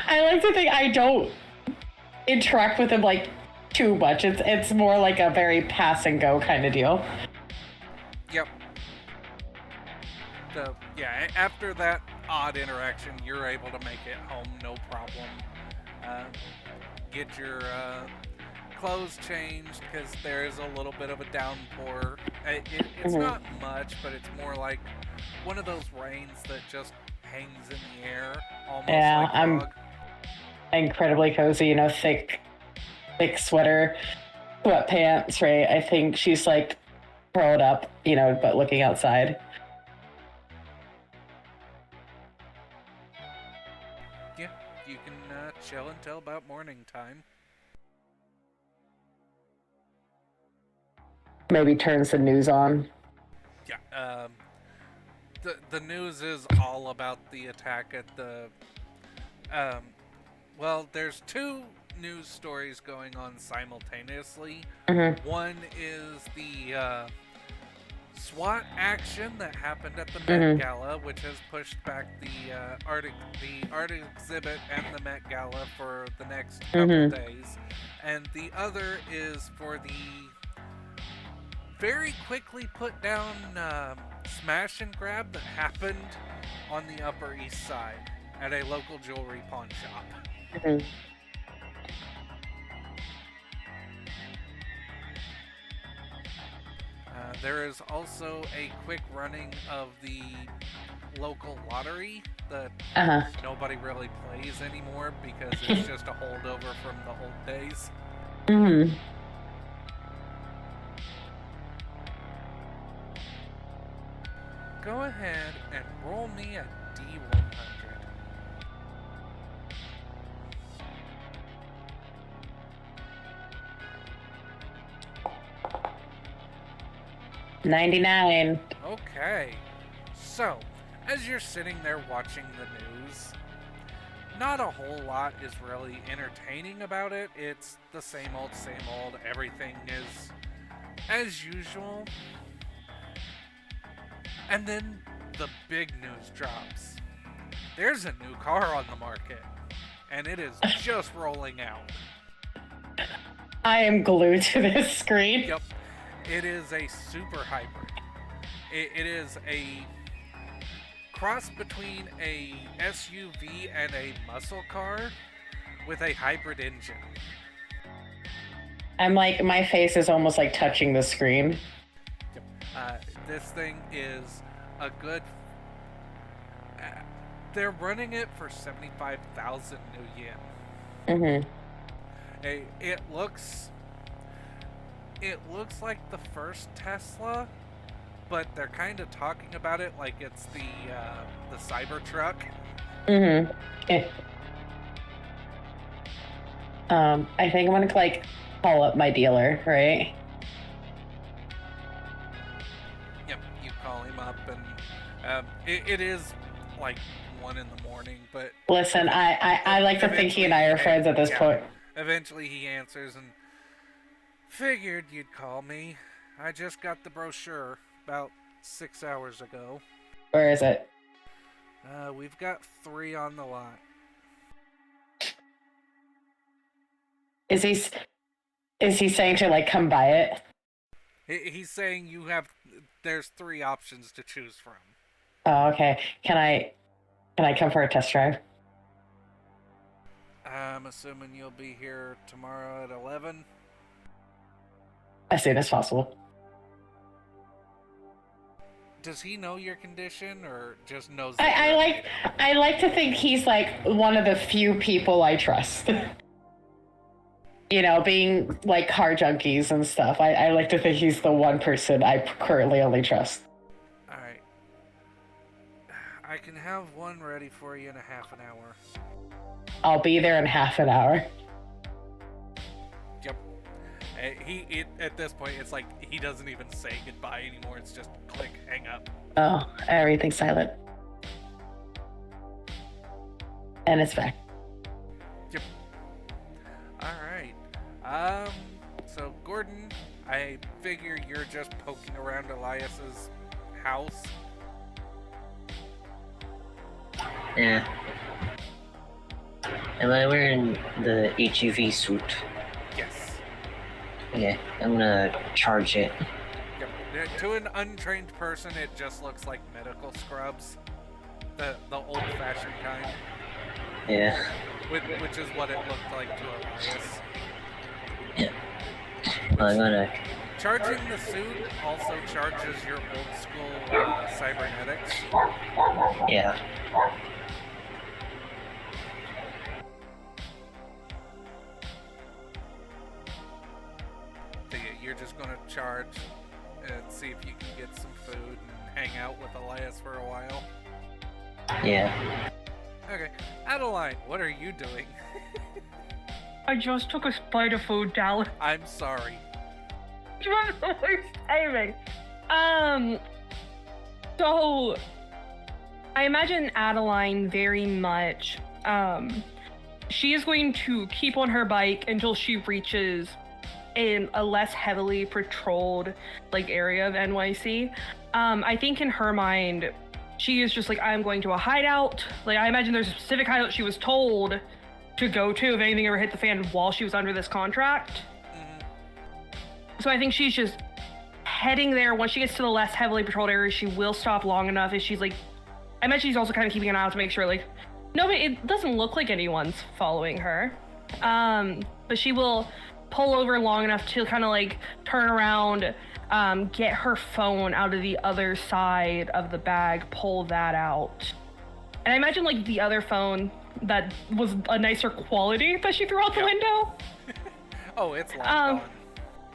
I like to think I don't interact with him like too much. It's more like a very pass and go kind of deal. Yep. So yeah, after that odd interaction, you're able to make it home, no problem. Get your clothes changed because there is a little bit of a downpour. It's Mhm. not much, but it's more like one of those rains that just hangs in the air, almost Yeah, like I'm- fog. Incredibly cozy, you know, thick sweater, sweatpants, right? I think she's like curled up, you know, but looking outside. Yeah, you can chill until about morning time. Maybe turns the news on. Yeah, the news is all about the attack at the well, there's two news stories going on simultaneously. Mm-hmm. One is the SWAT action that happened at the Met Mhm. Gala, which has pushed back the art exhibit and the Met Gala for the next couple Mhm. days, and the other is for the very quickly put down smash and grab that happened on the Upper East Side at a local jewelry pawn shop. Mhm. There is also a quick running of the local lottery that Uh-huh. nobody really plays anymore because it's just a holdover from the old days. Mm-hmm. Go ahead and roll me a D100. 99. Okay, so as you're sitting there watching the news, not a whole lot is really entertaining about it. It's the same old, everything is as usual. And then the big news drops. There's a new car on the market, and it is just rolling out. I am glued to this screen. Yep, it is a super hybrid. It is a cross between a SUV and a muscle car with a hybrid engine. I'm like, my face is almost like touching the screen. Yep. This thing is a good. They're running it for 75,000 new yen. Mm-hmm. It looks like the first Tesla, but they're kind of talking about it like it's the Cybertruck. Mm-hmm. I think I'm gonna like call up my dealer, right? Yep, you call him up, and it is like 1 in the morning, but Listen, I like to think he and I are friends at this point. Eventually he answers and figured you'd call me. I just got the brochure about 6 hours ago. Where is it? We've got 3 on the lot. Is he saying to like come buy it? He's saying there's 3 options to choose from. Oh, okay. Can I come for a test drive? I'm assuming you'll be here tomorrow at 11. As soon as possible. Does he know your condition, or just knows? I like to think he's like one of the few people I trust. You know, being like car junkies and stuff. I like to think he's the one person I currently only trust. All right. I can have one ready for you in a half an hour. I'll be there in half an hour. Yep. At this point, it's like he doesn't even say goodbye anymore. It's just click, hang up. Oh, everything's silent. And it's back. Yep. All right. So Gordon, I figure you're just poking around Elias's house. Yeah. Am I wearing the HUV suit? Yes. Okay, I'm gonna charge it. Yep. To an untrained person, it just looks like medical scrubs. The old-fashioned kind. Yeah. Which is what it looked like to Elias. Yeah. I gotta. Charging the suit also charges your old school cybernetics. Yeah. So you're just gonna charge and see if you can get some food and hang out with Elias for a while. Yeah. Okay, Adeline, what are you doing? I just took a bite of food, Dallas. I'm sorry. You have the worst timing. So I imagine Adeline very much. She is going to keep on her bike until she reaches in a less heavily patrolled like area of NYC. I think in her mind, she is just like, I'm going to a hideout. Like I imagine there's a specific hideout she was told to go to if anything ever hit the fan while she was under this contract. So I think she's just heading there. Once she gets to the less heavily patrolled area, she will stop long enough. If she's like, I imagine she's also kind of keeping an eye out to make sure like, no, but it doesn't look like anyone's following her. But she will pull over long enough to kind of like turn around, get her phone out of the other side of the bag, pull that out. And I imagine like the other phone that was a nicer quality that she threw out the window. Oh, it's locked on.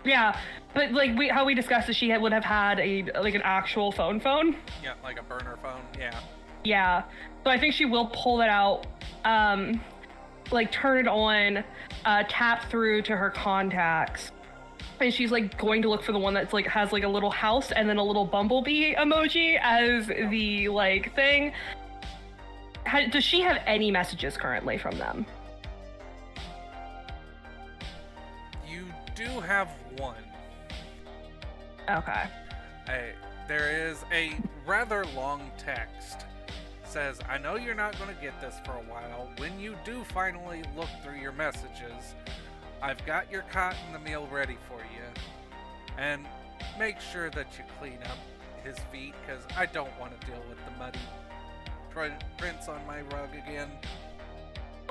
Yeah, but like how we discussed it, she would have had an actual phone. Yeah, like a burner phone. Yeah. Yeah. So I think she will pull that out, like turn it on, tap through to her contacts, and she's like going to look for the one that's like has like a little house and then a little bumblebee emoji as the like thing. Does she have any messages currently from them? You do have one. Okay. There is a rather long text. Says, I know you're not going to get this for a while. When you do finally look through your messages, I've got your cot and the meal ready for you. And make sure that you clean up his feet, because I don't want to deal with the muddy prints on my rug again.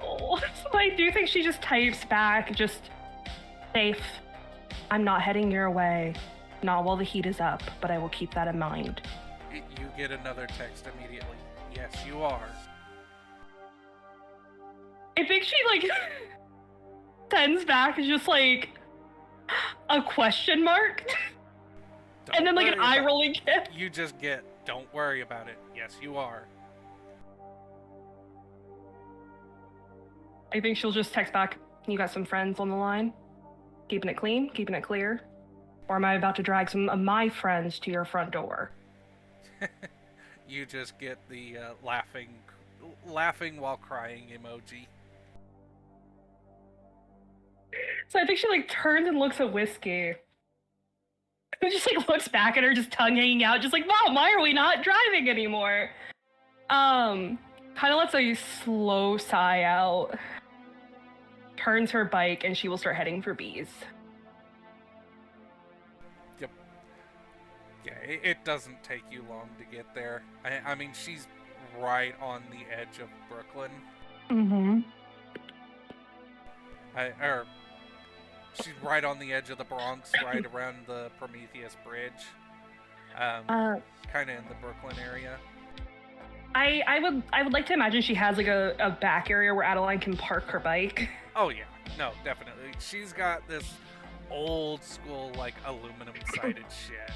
Oh, so I do think she just types back, just safe. I'm not heading your way. Not while the heat is up, but I will keep that in mind. You get another text immediately. Yes, you are. I think she like sends back just like a question mark. Don't And then like an worry eye about rolling gif. You just get, don't worry about it. Yes, you are. I think she'll just text back, you got some friends on the line? Keeping it clean? Keeping it clear? Or am I about to drag some of my friends to your front door? You just get the laughing while crying emoji. So I think she like turns and looks at Whiskey. And just like looks back at her, just tongue hanging out, just like, Mom, why are we not driving anymore? Kind of lets a slow sigh out. Turns her bike and she will start heading for bees. Yep. Yeah, it doesn't take you long to get there. I mean, she's right on the edge of Brooklyn. Mm-hmm. She's right on the edge of the Bronx, right around the Prometheus Bridge. Kind of in the Brooklyn area. I would like to imagine she has like a back area where Adeline can park her bike. Oh yeah, no, definitely. She's got this old school like aluminum sided shed.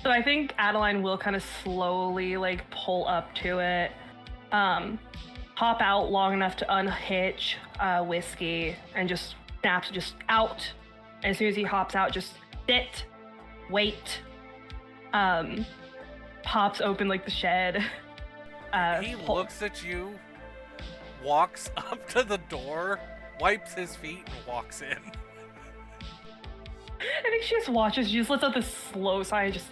So I think Adeline will kind of slowly like pull up to it, hop out long enough to unhitch Whiskey and just snaps just out. And as soon as he hops out, just sit, wait, pops open like the shed. He looks at you, walks up to the door, wipes his feet, and walks in. I think she just watches, she just lets out this slow sigh, just,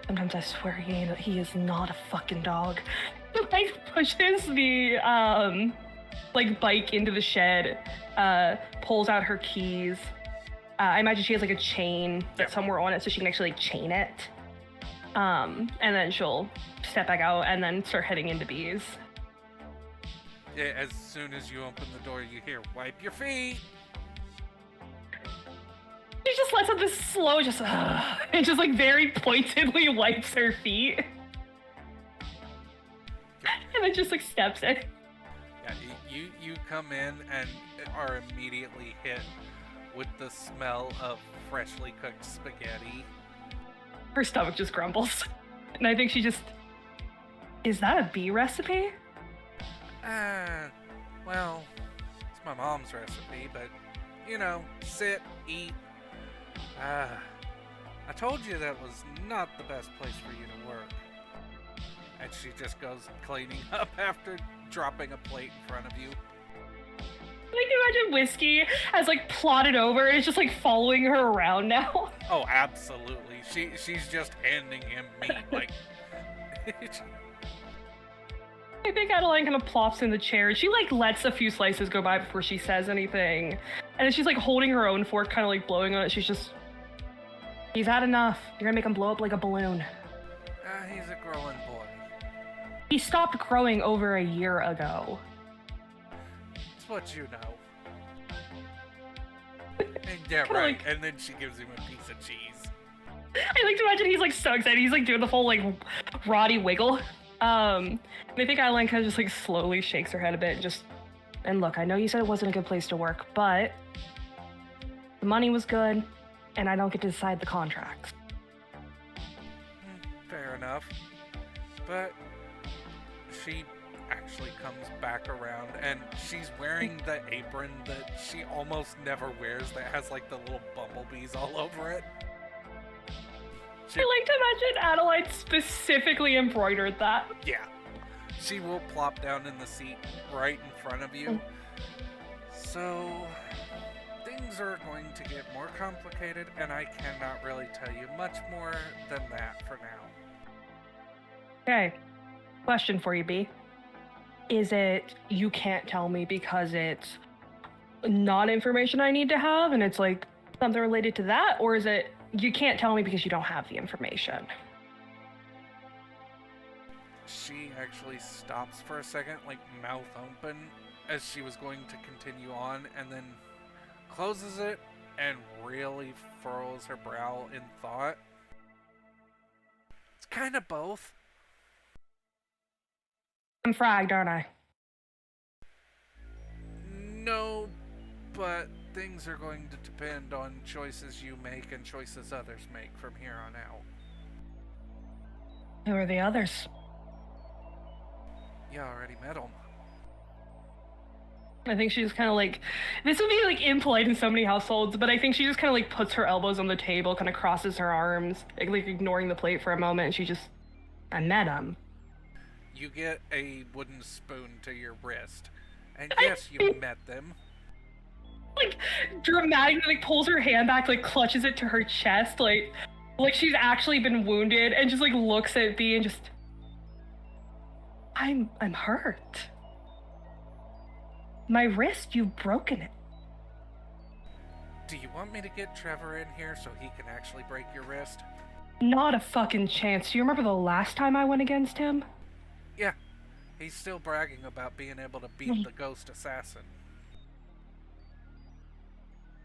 sometimes I swear he is not a fucking dog. Like pushes the like bike into the shed, pulls out her keys. I imagine she has like a chain that's somewhere on it so she can actually like chain it. And then she'll step back out and then start heading into bees. Yeah, as soon as you open the door, you hear, wipe your feet. She just lets out this slow, and just like very pointedly wipes her feet. And then just like steps in. Yeah, you come in and are immediately hit with the smell of freshly cooked spaghetti. Her stomach just grumbles. And I think she just... Is that a bee recipe? Well, it's my mom's recipe, but, you know, sit, eat. I told you that was not the best place for you to work. And she just goes cleaning up after dropping a plate in front of you. I can imagine Whiskey has like plotted over and it's just like following her around now. Oh, absolutely. She's just handing him meat, like... I think Adeline kind of plops in the chair. She like lets a few slices go by before she says anything. And then she's like holding her own fork, kind of like blowing on it. She's just... He's had enough. You're gonna make him blow up like a balloon. He's a growing boy. He stopped growing over a year ago. It's what you know. And yeah, Kinda right. like- And then she gives him a piece of cheese. I like to imagine he's like so excited. He's like doing the whole like Roddy wiggle. And I think Adeline kind of just like slowly shakes her head a bit. And look, I know you said it wasn't a good place to work, but the money was good, and I don't get to decide the contracts. Fair enough. But she actually comes back around and she's wearing the apron that she almost never wears that has like the little bumblebees all over it. I like to imagine Adeline specifically embroidered that. Yeah. She will plop down in the seat right in front of you. So things are going to get more complicated and I cannot really tell you much more than that for now. Okay. Question for you, B. Is it you can't tell me because it's not information I need to have and it's like something related to that? Or is it you can't tell me because you don't have the information? She actually stops for a second, like mouth open, as she was going to continue on, and then closes it and really furrows her brow in thought. It's kind of both. I'm fragged, aren't I? No, but things are going to depend on choices you make and choices others make from here on out. Who are the others? You already met them. I think she just kind of like, this would be like impolite in so many households, but I think she just kind of like puts her elbows on the table, kind of crosses her arms, like ignoring the plate for a moment, and she just, I met him. You get a wooden spoon to your wrist. And yes, you met them. Like, dramatically like, pulls her hand back, like clutches it to her chest, like she's actually been wounded, and just like looks at B and just, I'm hurt. My wrist, you've broken it. Do you want me to get Trevor in here so he can actually break your wrist? Not a fucking chance. Do you remember the last time I went against him? Yeah. He's still bragging about being able to beat the ghost assassin.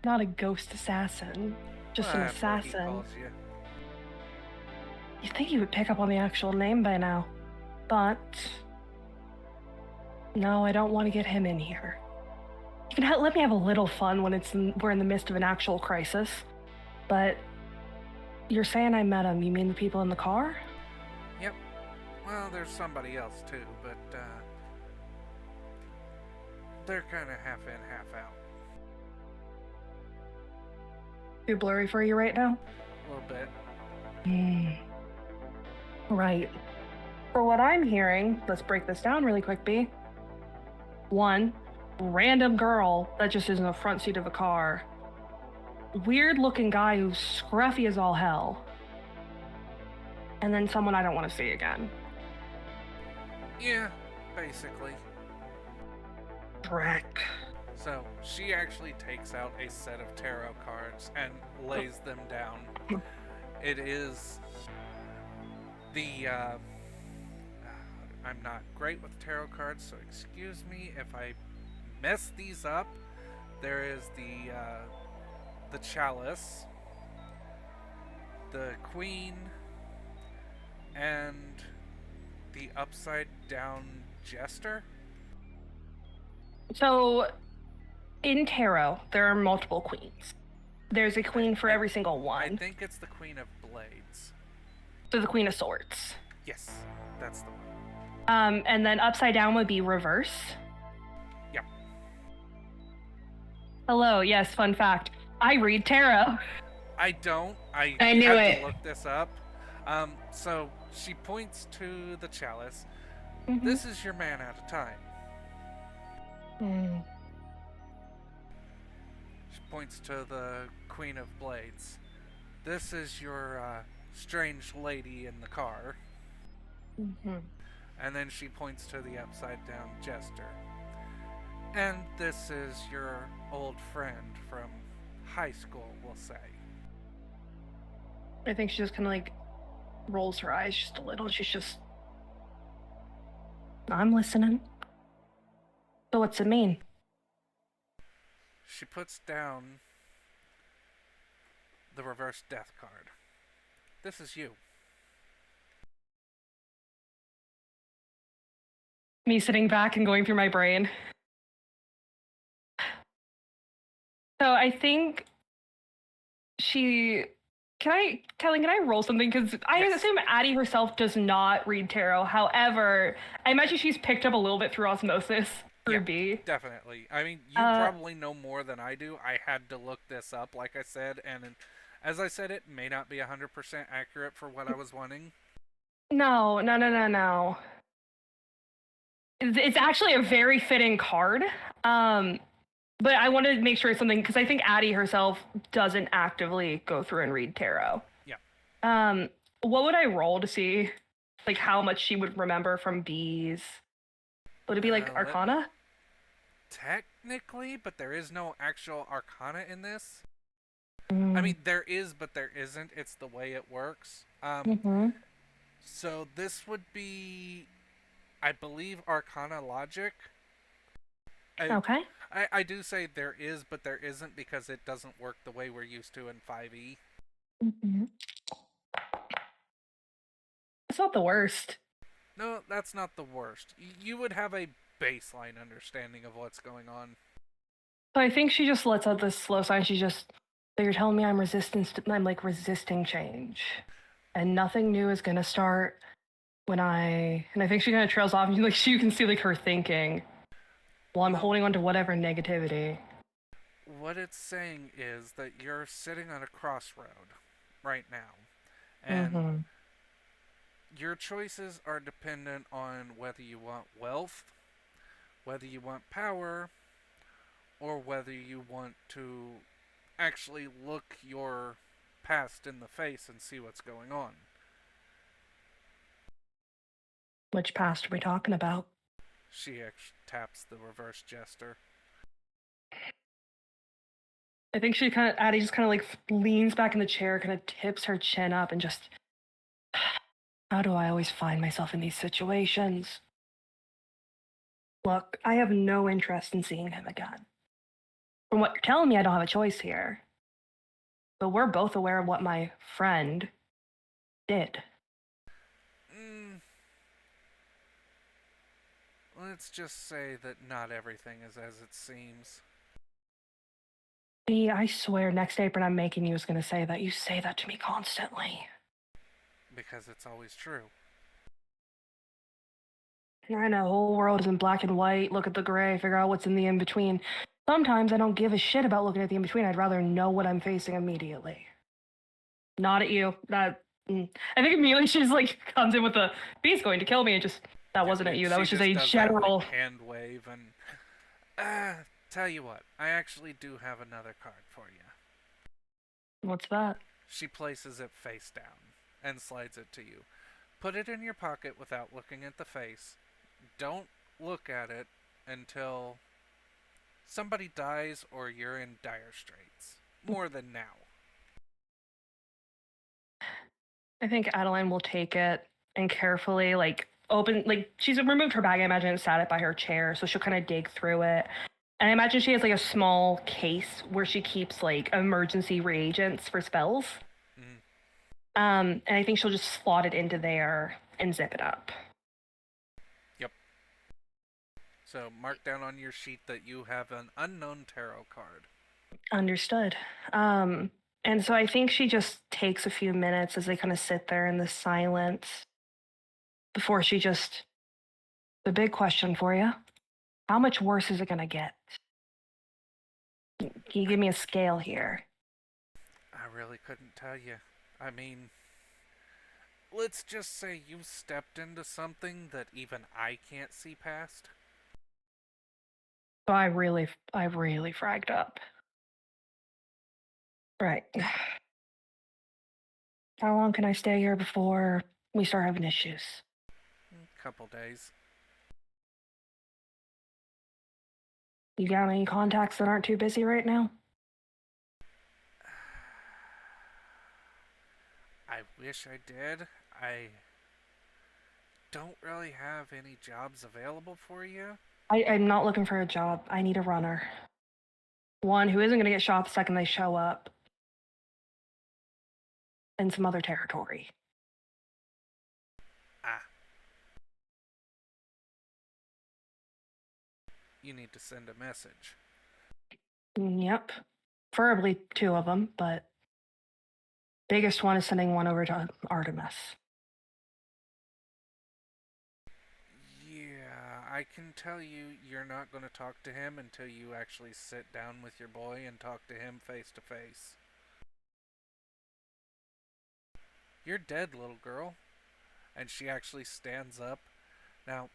Not a ghost assassin. Just an That's what he assassin. calls you. You'd think he would pick up on the actual name by now. But... no, I don't want to get him in here. You can let me have a little fun when we're in the midst of an actual crisis. But... you're saying I met him, you mean the people in the car? Yep. Well, there's somebody else too, but, they're kinda half in, half out. Too blurry for you right now? A little bit. Right. For what I'm hearing, let's break this down really quick, B. One, random girl that just is in the front seat of a car. Weird looking guy who's scruffy as all hell. And then someone I don't want to see again. Yeah, basically. Frick. So, she actually takes out a set of tarot cards and lays them down. It is the, I'm not great with tarot cards, so excuse me if I mess these up. There is the chalice, the queen, and the upside down jester. So in tarot, there are multiple queens. There's a queen for every single I one. think it's the Queen of Blades. So the Queen of Swords. Yes, that's the one. And then upside down would be reverse. Yep. Hello, yes, fun fact. I read tarot. I don't. I knew had it. to look this up. So she points to the chalice. Mhm. This is your man at a time. Mm. She points to the Queen of Blades. This is your strange lady in the car. Mhm. And then she points to the upside down jester. And this is your old friend from high school, we'll say. I think she just kind of like rolls her eyes just a little. She's just, I'm listening. So what's it mean? She puts down the reverse death card. This is you. Me sitting back and going through my brain. So I think Kelly, can I roll something? Because I Yes. assume Addie herself does not read tarot. However, I imagine she's picked up a little bit through osmosis through Yeah. B. Definitely. I mean, you probably know more than I do. I had to look this up, like I said, and as I said, it may not be 100% accurate for what I was wanting. No. It's actually a very fitting card. But I wanted to make sure it's something because I think Addie herself doesn't actively go through and read tarot. Yeah. What would I roll to see like how much she would remember from B's? Would it be like Arcana? Technically, but there is no actual arcana in this. Mm. I mean, there is, but there isn't. It's the way it works. Mhm. So this would be, I believe, arcana logic. Okay. I do say there is, but there isn't because it doesn't work the way we're used to in 5e. Mm-hmm. It's not the worst. No, that's not the worst. You would have a baseline understanding of what's going on. So I think she just lets out this slow sign. She's just, so you're telling me I'm like resisting change, and nothing new is gonna start when and I think she kind of trails off, and like you can see like her thinking, while I'm holding on to whatever negativity. What it's saying is that you're sitting on a crossroad right now, and your choices are dependent on whether you want wealth, whether you want power, or whether you want to actually look your past in the face and see what's going on. Which past are we talking about? She taps the reverse jester. I think Addie just kind of like leans back in the chair, kind of tips her chin up, and just, how do I always find myself in these situations? Look, I have no interest in seeing him again. From what you're telling me, I don't have a choice here. But we're both aware of what my friend did. Let's just say that not everything is as it seems. B, I swear next apron I'm making you is going to say that. You say that to me constantly. Because it's always true. I know, the whole world is in black and white. Look at the gray, figure out what's in the in-between. Sometimes I don't give a shit about looking at the in-between. I'd rather know what I'm facing immediately. Not at you. I think immediately she's like comes in with the B's going to kill me. That wasn't at you. That was just a general hand wave and tell you what, I actually do have another card for you. What's that? She places it face down and slides it to you. Put it in your pocket without looking at the face. Don't look at it until somebody dies or you're in dire straits. More than now. I think Adeline will take it and carefully she's removed her bag, I imagine, and sat it by her chair, so she'll kind of dig through it. And I imagine she has like a small case where she keeps like emergency reagents for spells. And I think she'll just slot it into there and zip it up. Yep. So mark down on your sheet that you have an unknown tarot card. Understood. And so I think she just takes a few minutes as they kind of sit there in the silence before she just. The big question for you: how much worse is it gonna get? Can you give me a scale here? I really couldn't tell you. I mean, let's just say you stepped into something that even I can't see past. So I really fragged up. Right. How long can I stay here before we start having issues? Couple days. You got any contacts that aren't too busy right now? I wish I did. I don't really have any jobs available for you. I'm not looking for a job. I need a runner. One who isn't going to get shot the second they show up. In some other territory. Ah. You need to send a message. Yep. Preferably 2 of them, but biggest one is sending one over to Artemis. Yeah, I can tell you you're not going to talk to him until you actually sit down with your boy and talk to him face to face. You're dead, little girl. And she actually stands up. Now,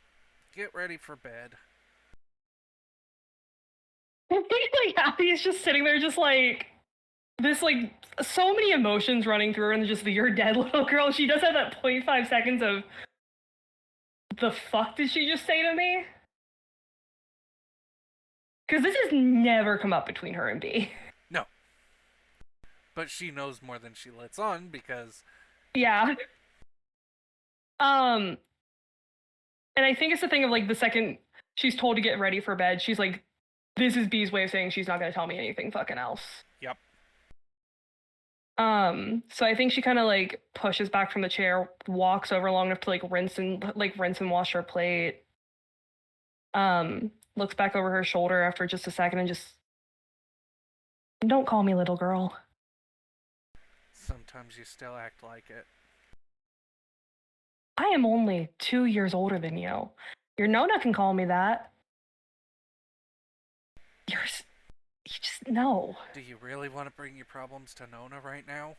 get ready for bed. I think like Abby's just sitting there just like this like so many emotions running through her and just the you're dead little girl. She does have that 0.5 seconds of the fuck did she just say to me? Because this has never come up between her and B. No. But she knows more than she lets on because. Yeah. And I think it's the thing of like the second she's told to get ready for bed, she's like, this is B's way of saying she's not gonna tell me anything fucking else. Yep. So I think she kind of like pushes back from the chair, walks over long enough to like rinse and wash her plate. Looks back over her shoulder after just a second and just, don't call me little girl. Sometimes you still act like it. I am only 2 years older than you. Your Nona can call me that. You just no. Do you really want to bring your problems to Nona right now?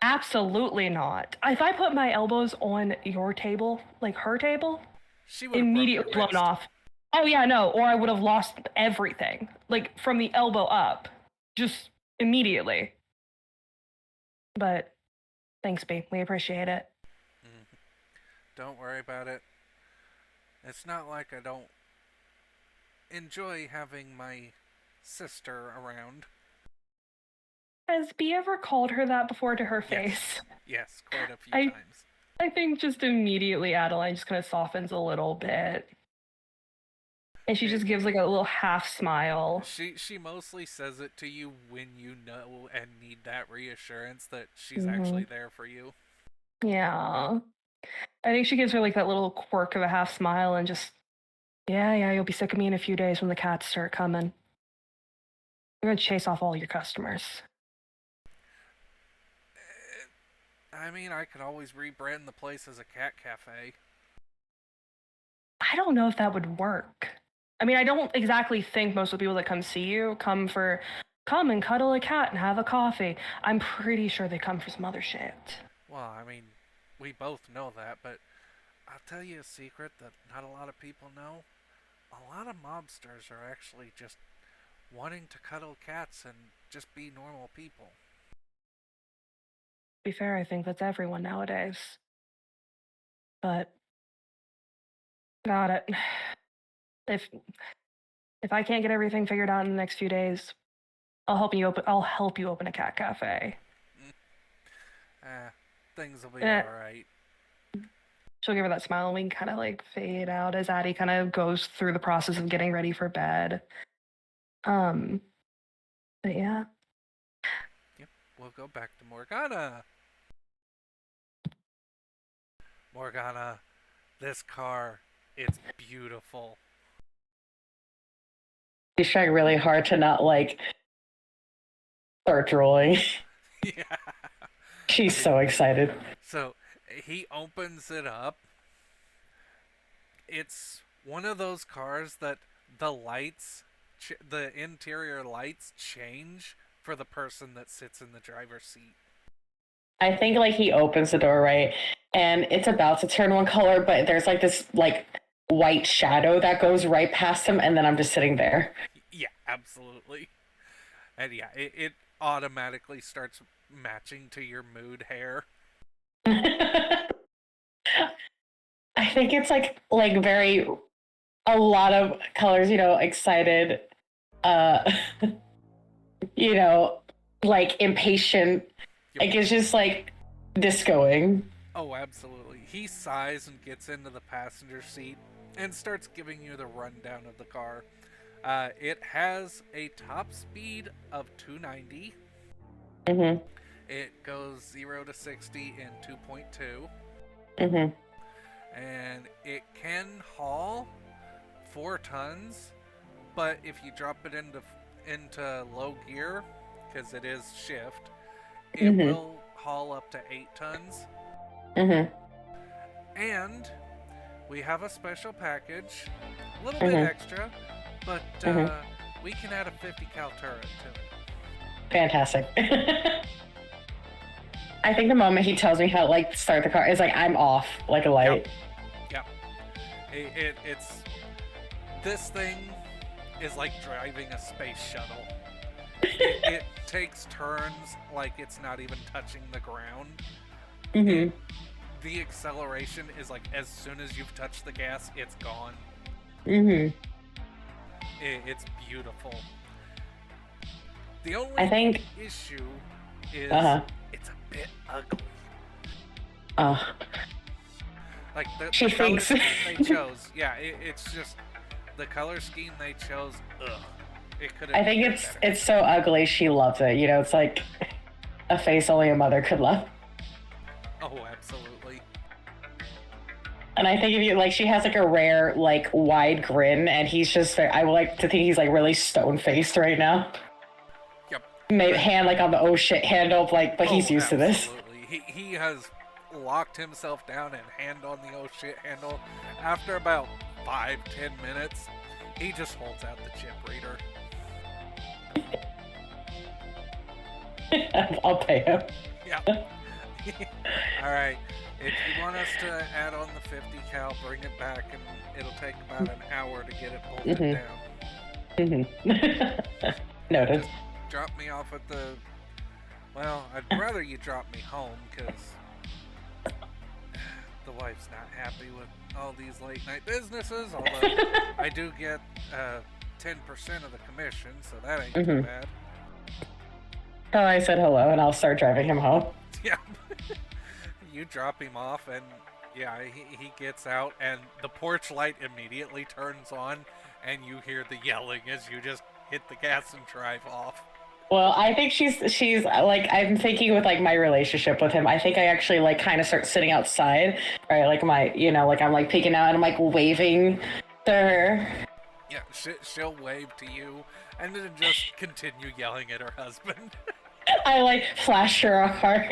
Absolutely not. If I put my elbows on your table, like her table, She would immediately blown off. Oh yeah, no, or I would have lost everything. Like from the elbow up. Just immediately. But thanks, B. We appreciate it. Don't worry about it. It's not like I don't enjoy having my sister around. Has B ever called her that before to her face? Yes, quite a few times. I think just immediately Adeline just kind of softens a little bit. And she just gives like a little half smile. She mostly says it to you when you know and need that reassurance that she's actually there for you. Yeah. I think she gives her like that little quirk of a half smile and just, yeah, you'll be sick of me in a few days when the cats start coming. We're gonna chase off all your customers. I mean, I could always rebrand the place as a cat cafe. I don't know if that would work. I mean, I don't exactly think most of the people that come see you come and cuddle a cat and have a coffee. I'm pretty sure they come for some other shit. Well, I mean, we both know that, but I'll tell you a secret that not a lot of people know. A lot of mobsters are actually just wanting to cuddle cats and just be normal people. To be fair, I think that's everyone nowadays. But got it. If I can't get everything figured out in the next few days, I'll help you open a cat cafe. Things will be alright. She'll give her that smile and we can kind of like fade out as Addie kind of goes through the process of getting ready for bed. But yeah. Yep, we'll go back to Morgana. Morgana, this car, it's beautiful. She's trying really hard to not like start drooling. Yeah. She's so excited. So he opens it up. It's one of those cars that the lights, the interior lights change for the person that sits in the driver's seat. I think like he opens the door, right? And it's about to turn one color, but there's like this like white shadow that goes right past him, and then I'm just sitting there. Yeah, absolutely. And yeah, it automatically starts matching to your mood hair. I think it's like very a lot of colors, excited, uh like impatient. Yep. Like it's just like discoing. Oh, absolutely. He sighs and gets into the passenger seat and starts giving you the rundown of the car. It has a top speed of 290. Mm-hmm. It goes 0 to 60 in 2.2. Mm-hmm. And it can haul 4 tons, but if you drop it into low gear, because it is shift, it will haul up to 8 tons. Mm-hmm. And we have a special package, a little bit extra, but we can add a 50 cal turret to it. Fantastic. I think the moment he tells me how to like start the car is like I'm off like a light. Yep. It's this thing is like driving a space shuttle. It takes turns like it's not even touching the ground. Mm-hmm. The acceleration is like as soon as you've touched the gas, it's gone. Mm-hmm. It's beautiful. The only issue is it's a bit ugly. Like the color scheme they chose. Yeah, it's just the color scheme they chose. Ugh. It could. I think it's so ugly. She loves it. It's like a face only a mother could love. Oh, absolutely. And I think if you like, she has like a rare like wide grin, and he's just. I would like to think he's like really stone faced right now. Yep. Hand like on the oh shit handle, like, but he's used to this. He has locked himself down and hand on the oh shit handle. After about 5-10 minutes, he just holds out the chip reader. I'll pay him. Yeah. All right. If you want us to add on the 50 cal, bring it back, and it'll take about an hour to get it bolted down. Noted. Just drop me off at the. Well, I'd rather you drop me home because the wife's not happy with all these late night businesses. Although I do get 10% of the commission, so that ain't too bad. Oh, I said hello, and I'll start driving him home. Yeah. You drop him off, and yeah, he gets out, and the porch light immediately turns on, and you hear the yelling as you just hit the gas and drive off. Well, I think she's like, I'm thinking with like my relationship with him, I think I actually like kind of start sitting outside, right? Like my, like I'm like peeking out and I'm like waving to her. Yeah, she'll wave to you and then just continue yelling at her husband. I like flash her a heart.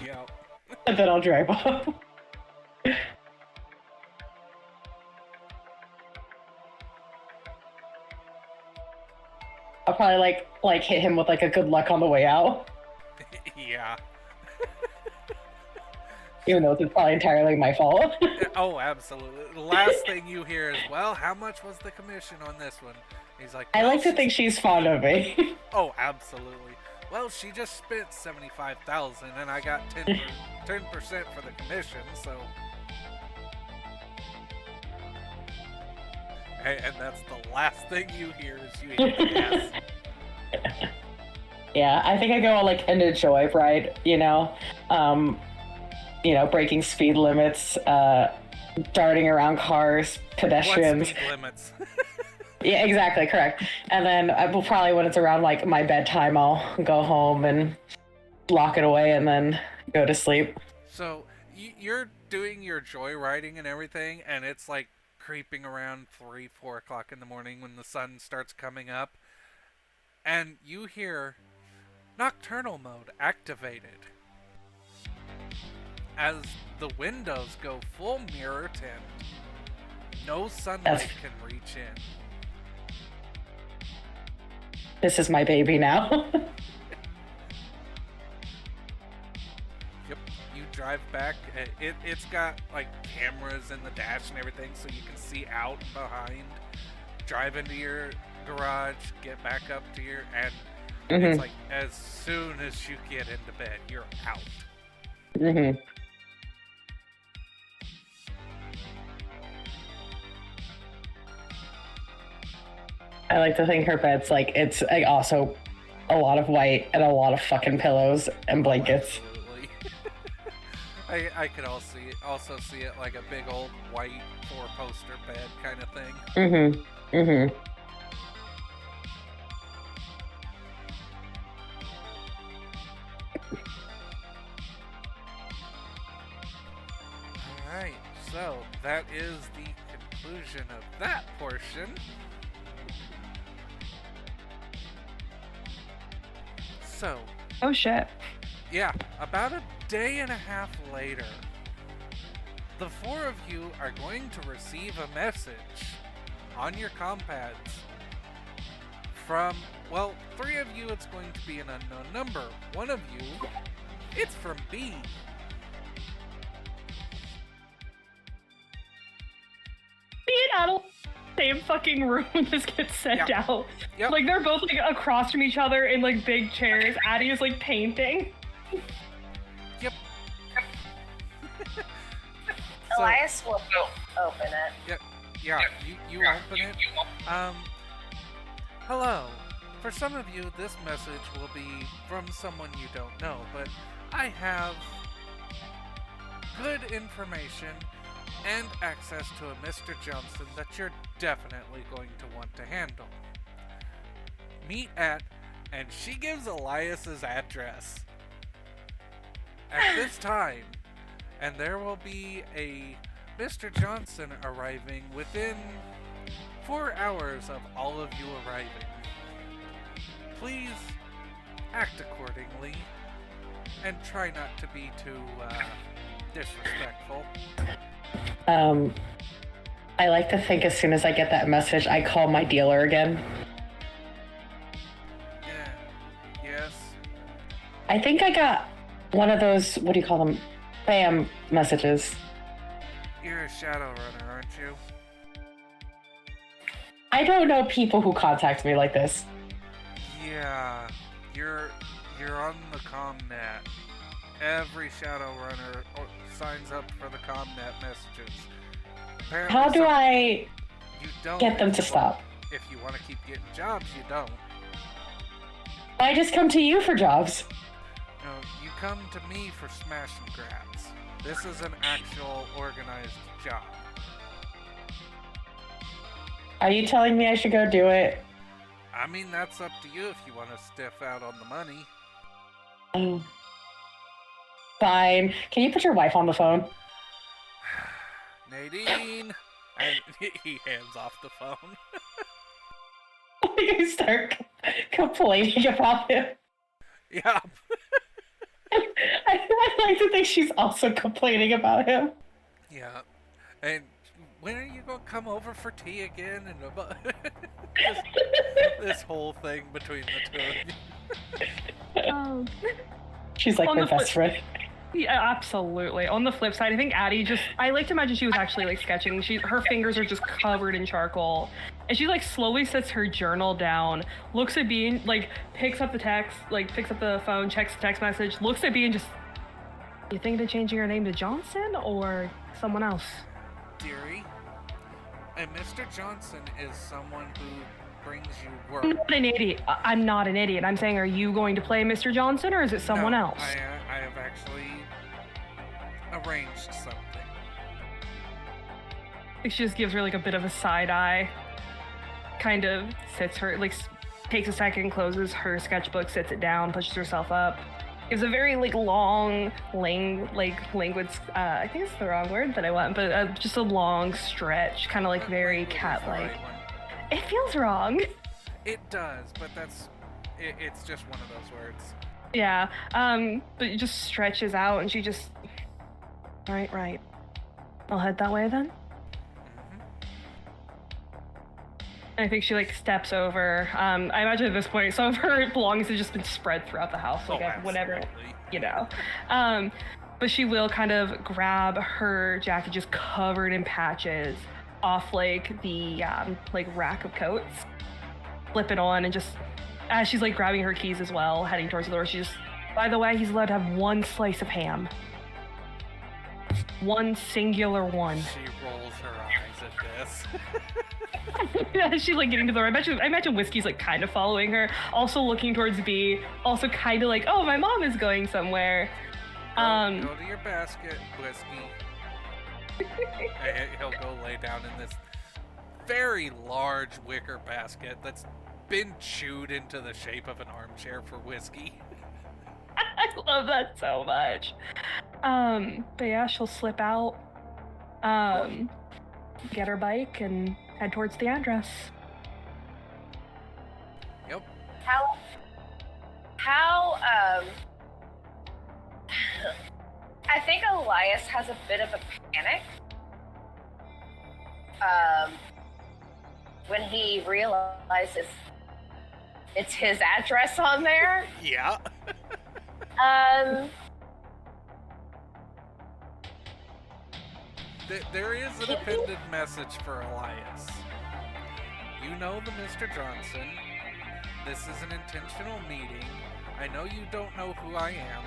Yeah. And then I'll drive off. I'll probably like hit him with like a good luck on the way out. Yeah. Even though it's probably entirely my fault. Oh, absolutely. The last thing you hear is, well, how much was the commission on this one? He's like, well, I like to think she's fond of me. Oh, absolutely. Well, she just spent $75,000 and I got 10% for the commission, so. And that's the last thing you hear is you hit the gas. Yeah, I think I go on like an enjoy ride, breaking speed limits, darting around cars, pedestrians. What speed limits? Yeah, exactly, correct. And then I will probably, when it's around like my bedtime, I'll go home and lock it away, and then go to sleep. So you're doing your joyriding and everything, and it's like creeping around 3, 4 o'clock in the morning when the sun starts coming up, and you hear nocturnal mode activated as the windows go full mirror tint. No sunlight can reach in. This is my baby now. Yep, you drive back. It's got like cameras in the dash and everything, so you can see out and behind. Drive into your garage, get back up to your, and it's like as soon as you get into bed, you're out. Mm-hmm. I like to think her bed's like, it's like also a lot of white and a lot of fucking pillows and blankets. Absolutely. I could also see it like a big old white 4-poster bed kind of thing. Mm-hmm. Mm-hmm. Alright, so that is the conclusion of that portion. So, Oh shit. yeah, about a day and a half later, the 4 of you are going to receive a message on your compads from, well, 3 of you it's going to be an unknown number. 1 of you, it's from B. Me and Adel, same fucking room, just gets sent out. Yep. Like they're both like across from each other in like big chairs. Addie is like painting. Yep. So, Elias will open it. yep. Yeah, you open it. Hello. For some of you, this message will be from someone you don't know, but I have good information and access to a Mr. Johnson that you're definitely going to want to handle. Meet at, and she gives Elias's address at this time, and there will be a Mr. Johnson arriving within 4 hours of all of you arriving. Please act accordingly and try not to be too disrespectful. I like to think as soon as I get that message, I call my dealer again. Yeah. Yes. I think I got one of those, what do you call them? Spam messages. You're a Shadowrunner, aren't you? I don't know people who contact me like this. Yeah. You're on the Comnet. Every Shadowrunner signs up for the Comnet messages. Apparently How do I you don't get them if to you stop? want- If you want to keep getting jobs, you don't. I just come to you for jobs. No, you come to me for smash and grabs. This is an actual organized job. Are you telling me I should go do it? I mean, that's up to you if you want to stiff out on the money. Oh. Fine. Can you put your wife on the phone? Nadine! And he hands off the phone. You start complaining about him. Yeah. I like to think she's also complaining about him. Yeah. And when are you going to come over for tea again? And about this whole thing between the two of you. She's like On my the flip- best friend. Yeah, absolutely. On the flip side, I think Addie I like to imagine she was actually like sketching. Her fingers are just covered in charcoal. And she like slowly sets her journal down, looks at Bean, like picks up the text, like picks up the phone, checks the text message, looks at Bean, just, you thinking of changing your name to Johnson or someone else? Dearie, and Mr. Johnson is someone who brings you work. I'm not an idiot. I'm not an idiot. I'm saying, are you going to play Mr. Johnson or is it someone No, else? I have actually arranged something. Like, she just gives her like a bit of a side eye, kind of sits her, like takes a second, closes her sketchbook, sits it down, pushes herself up. Gives a very like long, languid. I think it's the wrong word that I want, but just a long stretch, kind of like very Languid is the cat-like. right one. It feels wrong. It does, but it's just one of those words. Yeah. But it just stretches out, and she just. Right. I'll head that way then. I think she like steps over. I imagine at this point some of her belongings have just been spread throughout the house, like whatever, absolutely. you know. But she will kind of grab her jacket, just covered in patches, off like the like rack of coats, flip it on, and just as she's like grabbing her keys as well, heading towards the door, she just. By the way, he's allowed to have one slice of ham. One singular one. She rolls her eyes at this. Yeah, she's like getting to the door. I imagine Whiskey's like kind of following her, also looking towards B, also kind of like, oh, my mom is going somewhere. Go to your basket, Whiskey. He'll go lay down in this very large wicker basket that's been chewed into the shape of an armchair for Whiskey. I love that so much. But yeah, she'll slip out, get her bike, and head towards the address. Yep. How I think Elias has a bit of a panic when he realizes it's his address on there. Yeah. There is an appended message for Elias. You know the Mr. Johnson. This is an intentional meeting. I know you don't know who I am,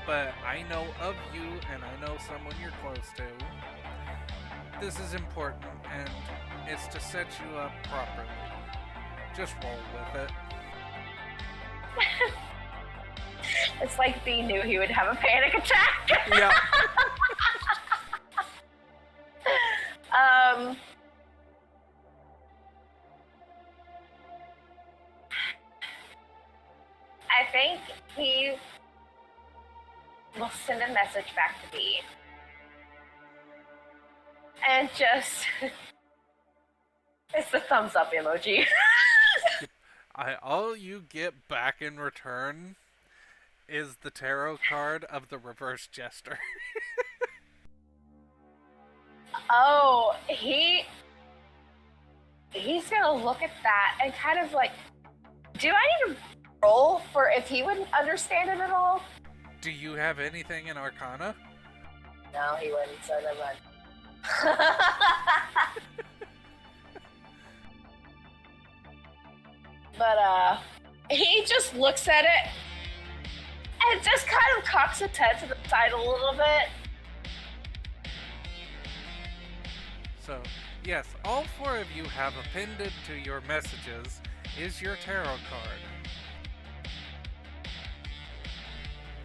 but I know of you and I know someone you're close to. This is important and it's to set you up properly. Just roll with it. It's like B knew he would have a panic attack. Yeah. I think he will send a message back to B. And just it's the thumbs up emoji. All you get back in return is the tarot card of the reverse jester. Oh, he's gonna look at that and kind of like, do I need to roll for if he wouldn't understand it at all? Do you have anything in Arcana? No, he wouldn't, so never mind. But he just looks at it and just kind of cocks his head to the side a little bit. So, yes, all four of you have appended to your messages is your tarot card.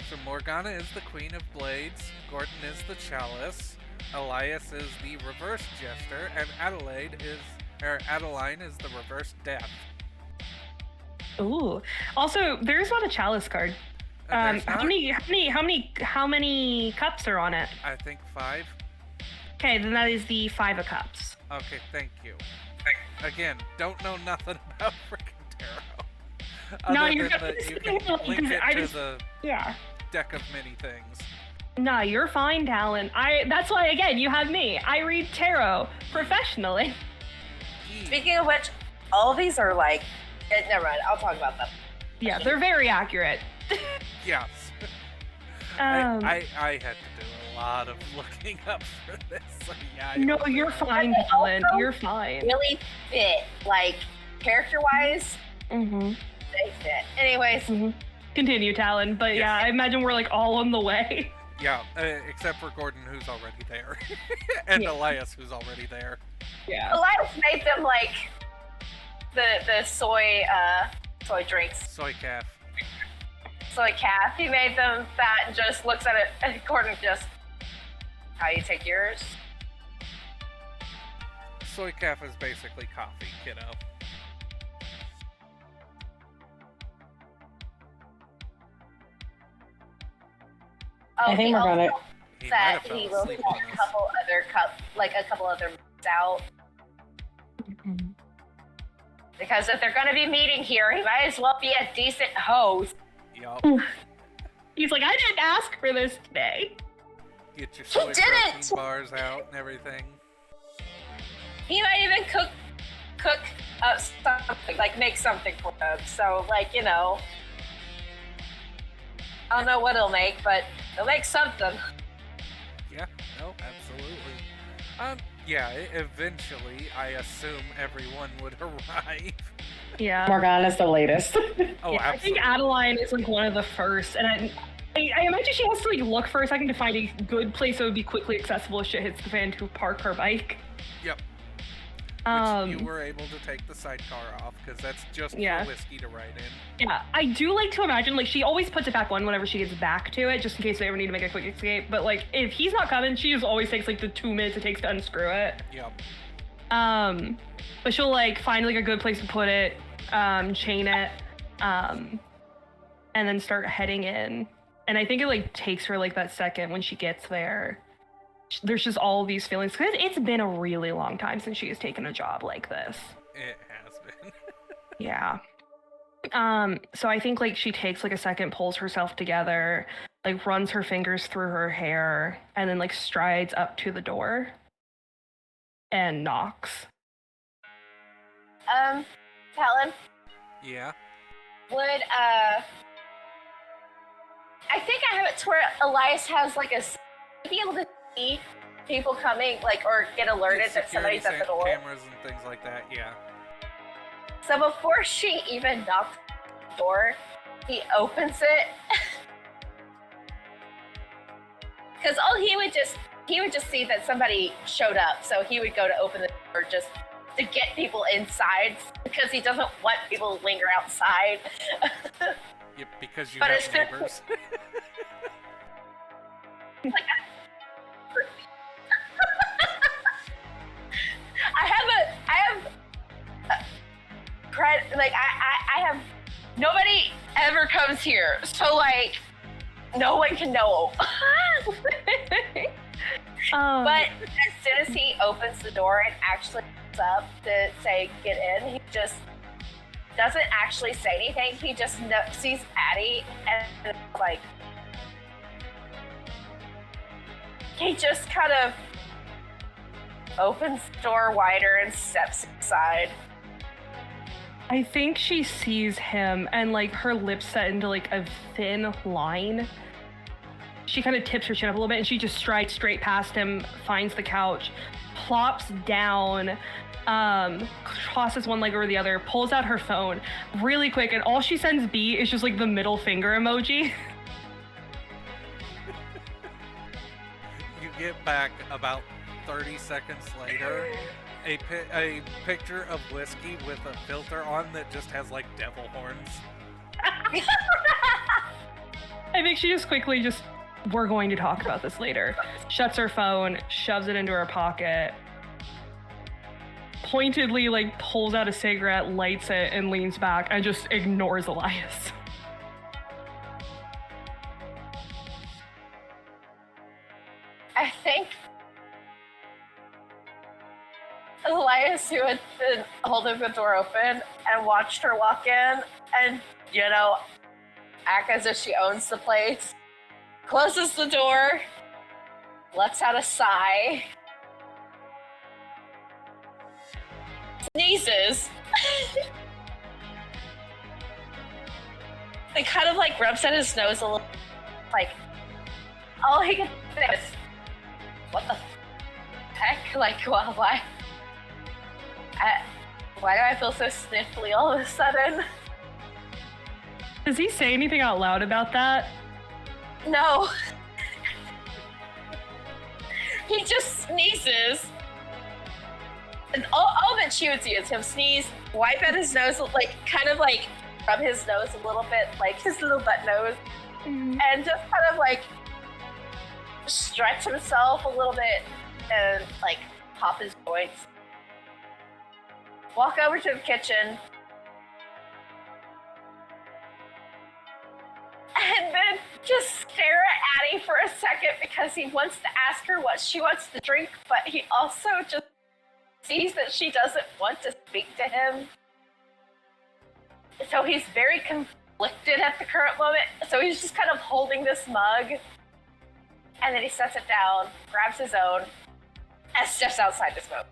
So Morgana is the Queen of Blades, Gordon is the Chalice, Elias is the Reverse Jester, and Adeline is the Reverse Death. Ooh. Also, there's not a chalice card. There's How not? many cups are on it? I think 5. Okay, then that is the 5 of cups. Okay, thank you. Again, don't know nothing about freaking tarot. No, Other you're than good. that you can link it to the Yeah. deck of many things. No, you're fine, Talon. That's why, again, you have me. I read tarot professionally. Speaking of which, all these are like, never mind, I'll talk about them. Yeah, they're very accurate. Yes. I had to do a lot of looking up for this. So yeah. No, you're fine, Talon. You're fine. Really fit, like, character-wise, Mm-hmm. they fit. Anyways, Continue, Talon. But yeah, I imagine we're like all on the way. Yeah, except for Gordon, who's already there, and Elias, who's already there. Yeah. Elias made them like the soy drinks, Soy calf. soy calf. He made them that and just looks at it, and Gordon just, how you take yours? Soy calf is basically coffee, kiddo. Oh, I think he we're gonna. also He might said have fell he will asleep take on a us. couple other moves out. Because if they're going to be meeting here, he might as well be a decent host. Yup. He's like, I didn't ask for this today. Get your He soy didn't! protein bars out and everything. He might even cook up something, like make something for them. So, like, you know, I don't know what he'll make, but he'll make something. Yeah, no, absolutely. Yeah, eventually, I assume everyone would arrive. Yeah. Morgana's the latest. Oh, Yeah, I think absolutely. Adeline is like one of the first, and I imagine she has to like look for a second to find a good place that would be quickly accessible if shit hits the fan to park her bike. Yep. Which you were able to take the sidecar off, because that's just Yeah. for Whiskey to ride in. Yeah, I do like to imagine, like, she always puts it back on whenever she gets back to it, just in case they ever need to make a quick escape. But, like, if he's not coming, she just always takes, like, the 2 minutes it takes to unscrew it. Yep. But she'll, like, find, like, a good place to put it, chain it, and then start heading in. And I think it, like, takes her, like, that second when she gets there. There's just all these feelings, because it's been a really long time since she has taken a job like this. It has been. Yeah. So I think like she takes like a second, pulls herself together, like runs her fingers through her hair, and then like strides up to the door and knocks. Helen, Yeah. would, I think I have it to where Elias has like to be able to see people coming, like, or get alerted that somebody's at the door. Cameras and things like that, yeah. So before she even knocks the door, he opens it. Because he would just see that somebody showed up, so he would go to open the door just to get people inside, because he doesn't want people to linger outside. Yep, because you But have it's- neighbors. Like, I have nobody ever comes here, so like no one can know. But as soon as he opens the door and actually gets up to say get in, he just doesn't actually say anything. He just sees Addie and like he just kind of opens the door wider and steps inside. I think she sees him and like her lips set into like a thin line. She kind of tips her chin up a little bit and she just strides straight past him, finds the couch, plops down, crosses one leg over the other, pulls out her phone really quick, and all she sends B is just like the middle finger emoji. You get back about 30 seconds later, a picture of Whiskey with a filter on that just has like devil horns. I think she just quickly we're going to talk about this later. Shuts her phone, shoves it into her pocket, pointedly like pulls out a cigarette, lights it, and leans back and just ignores Elias. I think Elias, who had been holding the door open and watched her walk in and, you know, act as if she owns the place, closes the door, lets out a sigh, sneezes, and kind of like rubs at his nose a little, like, all he can say is, what the heck? Like, why do I feel so sniffly all of a sudden? Does he say anything out loud about that? No. He just sneezes. And all that she would see is him sneeze, wipe at his nose, like, kind of like rub his nose a little bit, like his little butt nose, and just kind of like stretch himself a little bit and like pop his joints. Walk over to the kitchen. And then just stare at Addie for a second because he wants to ask her what she wants to drink, but he also just sees that she doesn't want to speak to him. So he's very conflicted at the current moment. So he's just kind of holding this mug, and then he sets it down, grabs his own, and steps outside to smoke.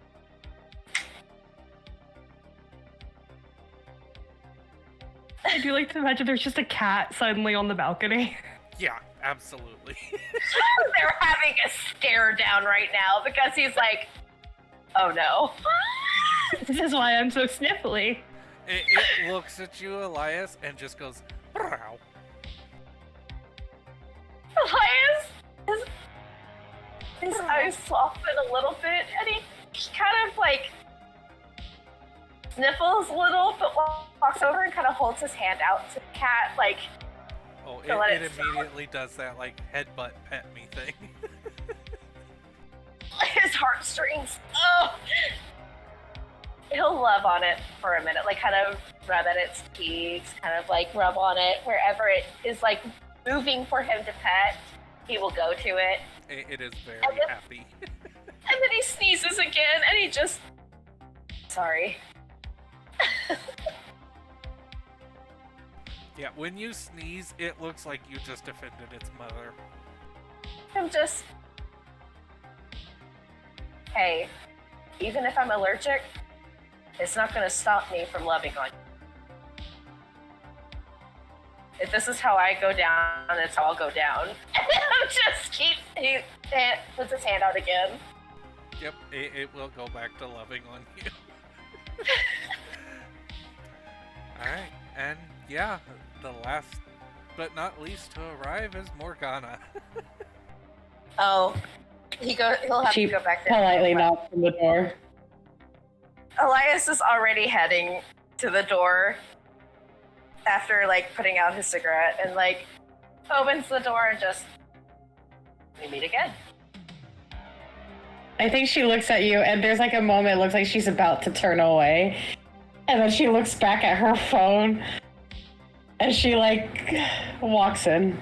I do like to imagine there's just a cat suddenly on the balcony. Yeah, absolutely. They're having a stare down right now because he's like, oh no. This is why I'm so sniffly. It looks at you, Elias, and just goes, "Brow." Elias, his eyes soften a little bit, and he kind of like sniffles a little, but walks over and kind of holds his hand out to the cat, like. Oh, to let it immediately does that, like, headbutt pet me thing. His heartstrings. Oh, he'll love on it for a minute, like kind of rub at its cheeks, kind of like rub on it wherever it is like moving for him to pet. He will go to it. It is very happy. And then he sneezes again, and he just. Sorry. Yeah, when you sneeze, it looks like you just offended its mother. I'm just. Hey, even if I'm allergic, it's not gonna stop me from loving on you. If this is how I go down, it's how I'll go down. He puts his hand out again. Yep, it will go back to loving on you. Alright, and yeah, the last but not least to arrive is Morgana. Oh, he'll have to go back there. Politely knocks on the door. Elias is already heading to the door after like putting out his cigarette and like opens the door and just we meet again. I think she looks at you, and there's like a moment, it looks like she's about to turn away. And then she looks back at her phone, and she like walks in.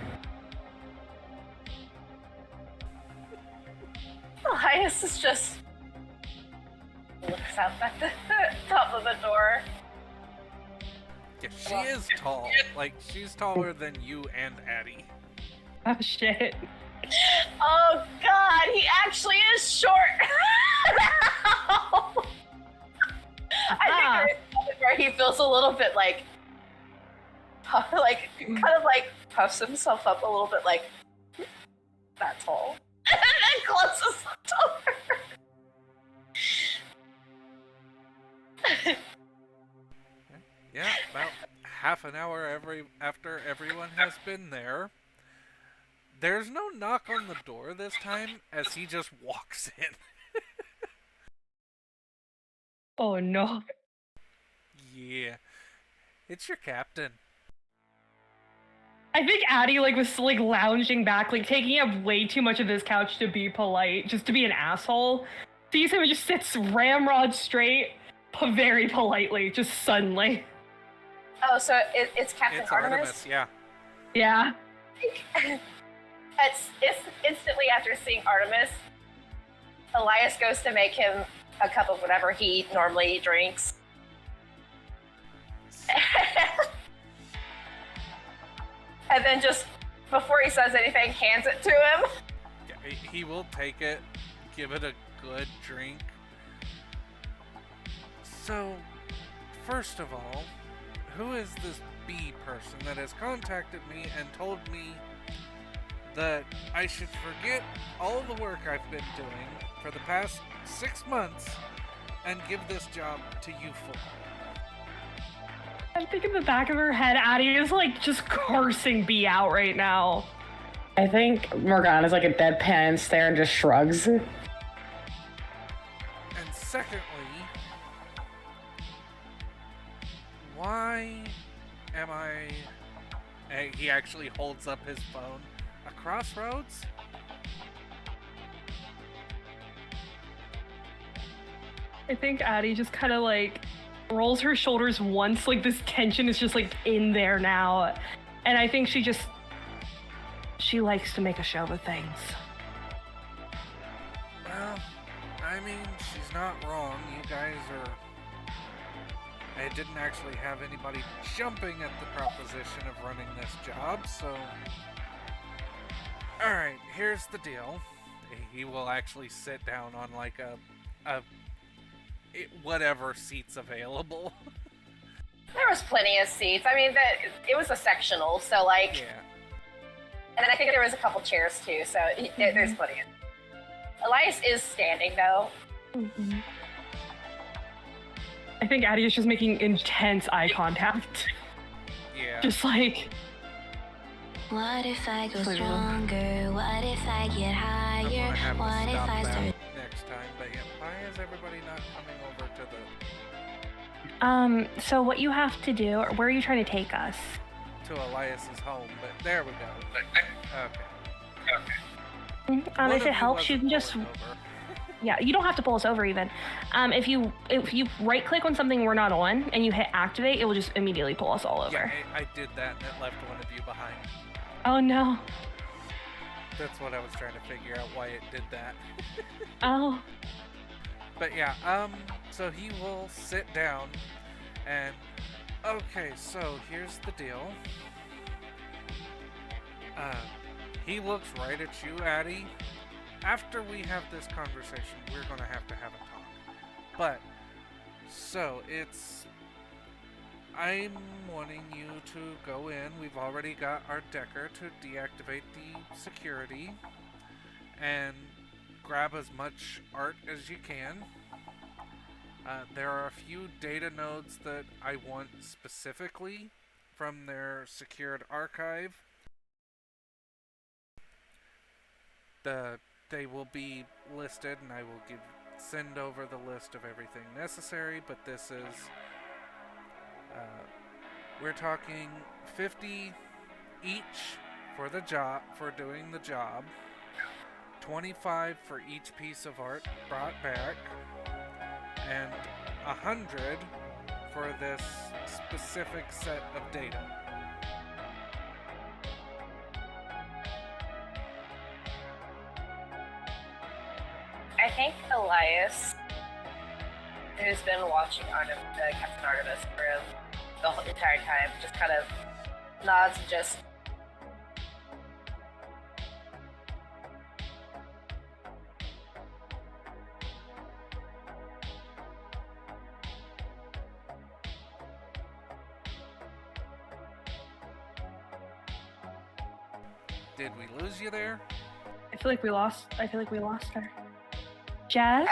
Elias is just looks up at the top of the door. Yeah, she is tall. Like, she's taller than you and Addie. Oh shit. Oh god, he actually is short. I think there's a moment where he feels a little bit like kind of like puffs himself up a little bit like that tall. And then closes the door. Yeah, about half an hour after everyone has been there. There's no knock on the door this time, as he just walks in. Oh no. Yeah. It's your captain. I think Addie was lounging back, like taking up way too much of this couch to be polite, just to be an asshole. Sees him and just sits ramrod straight, very politely, just suddenly. Oh, so it's Captain It's Artemis? yeah. Yeah. It's instantly after seeing Artemis, Elias goes to make him a cup of whatever he normally drinks. And then just before he says anything, hands it to him. Yeah, he will take it, give it a good drink. So, first of all, who is this bee person that has contacted me and told me that I should forget all the work I've been doing for the past 6 months and give this job to you four? I think in the back of her head, Addie is just cursing B out right now. I think Morgana's like a deadpan stare and just shrugs. And secondly, why am I... He actually holds up his phone. A crossroads? I think Addie just kind of rolls her shoulders once, this tension is just in there now. And I think she She likes to make a show of things. Well, I mean, she's not wrong. You guys are... I didn't actually have anybody jumping at the proposition of running this job, so... Alright, here's the deal. He will actually sit down on like whatever seat's available. There was plenty of seats. I mean, it was a sectional, so like... Yeah. And I think there was a couple chairs too, so there's plenty of... Elias is standing, though. Mm-hmm. I think Addie is just making intense eye contact. Yeah. Just like... What if I go stronger? What if I get I'm higher? gonna have to What if stop I that start... next time, but yeah, why is everybody not coming over to the... So what you have to do, or where are you trying to take us? to Elias's home, but there we go. Okay. One If of it helps, you wasn't can just... pulling over. Yeah, you don't have to pull us over even. If you right click on something we're not on and you hit activate, it will just immediately pull us all over. Yeah, I did that and it left one of you behind. Oh no. That's what I was trying to figure out why it did that. Oh. But yeah, so he will sit down and... Okay, so here's the deal. He looks right at you, Addie. After we have this conversation, we're gonna have a talk. But, so, I'm wanting you to go in. We've already got our Decker to deactivate the security. And grab as much art as you can. There are a few data nodes that I want specifically from their secured archive. They will be listed, and I will send over the list of everything necessary, but this is... we're talking 50 each for the job, for doing the job, 25 for each piece of art brought back, and 100 for this specific set of data. I think Elias, who's been watching Captain Artemis for the whole entire time, just kind of nods and just... Did we lose you there? I feel like we lost her. Jess?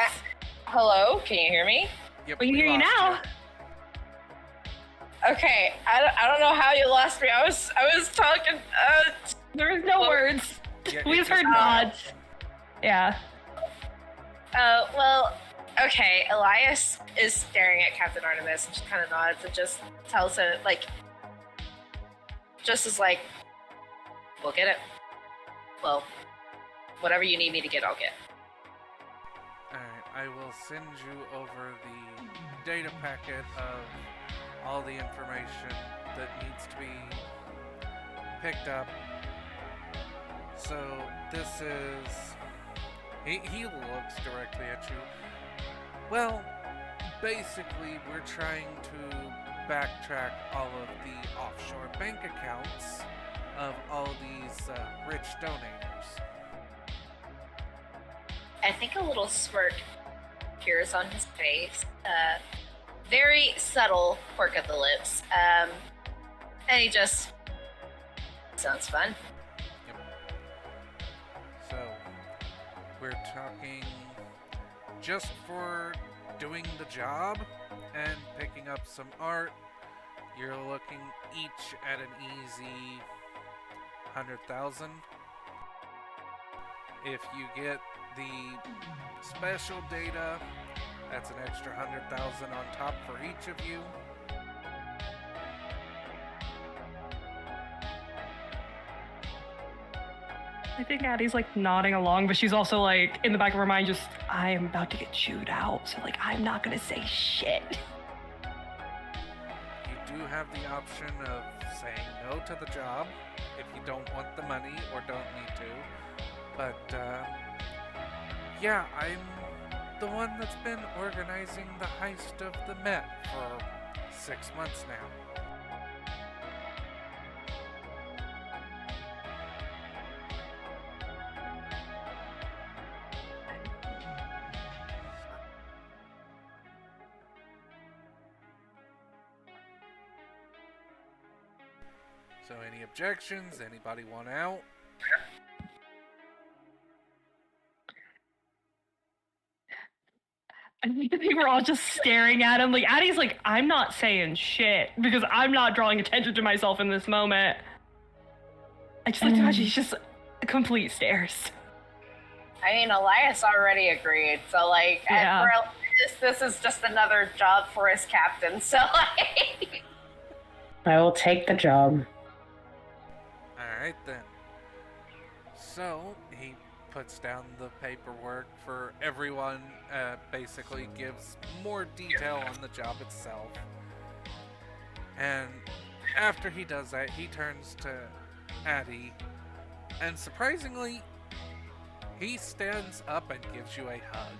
Hello, can you hear me? Yep, We can hear you lost now. Okay, I don't know how you lost me. I was talking. There was no words. Yeah, We it just heard just- nods. Yeah. Well, okay. Elias is staring at Captain Artemis and just kind of nods and just tells him just is like, we'll get it. Well, whatever you need me to get, I'll get. Alright, I will send you over the data packet of all the information that needs to be picked up. So this is... He looks directly at you. Well, basically we're trying to backtrack all of the offshore bank accounts of all these rich donators. I think a little smirk appears on his face. Very subtle quirk of the lips. And he just... Sounds fun. Yep. So, we're talking just for doing the job and picking up some art. You're looking each at an easy 100,000. If you get the special data, that's an extra 100,000 on top for each of you. I think Addie's like nodding along, but she's also like in the back of her mind just, I am about to get chewed out, so like I'm not gonna say shit. You do have the option of saying no to the job if you don't want the money or don't need to. But, yeah, I'm the one that's been organizing the heist of the Met for 6 months now. So any objections? Anybody want out? I think we're all just staring at him. Like, Addie's like, I'm not saying shit because I'm not drawing attention to myself in this moment. I just like to imagine he's just complete stares. I mean, Elias already agreed, so like, Yeah. for Elias, this is just another job for his captain. So like, I will take the job. Alright then. So, he puts down the paperwork for everyone, basically gives more detail on the job itself. And after he does that, he turns to Addie, and surprisingly, he stands up and gives you a hug.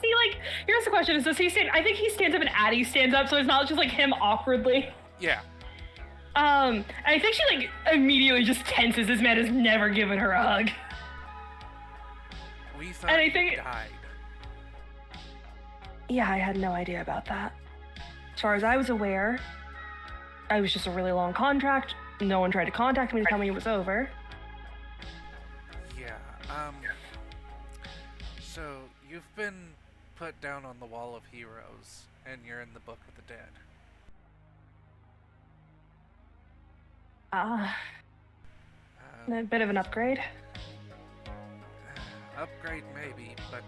See, like, here's the question: does he stand? I think he stands up and Addie stands up, so it's not just like him awkwardly. Yeah. I think she like immediately just tenses. This man has never given her a hug. We thought And I he think- died. Yeah, I had no idea about that. As far as I was aware, I was just a really long contract. No one tried to contact me to tell me it was over. Yeah, so you've been put down on the Wall of Heroes, and you're in the Book of the Dead. A bit of an upgrade. Upgrade maybe, but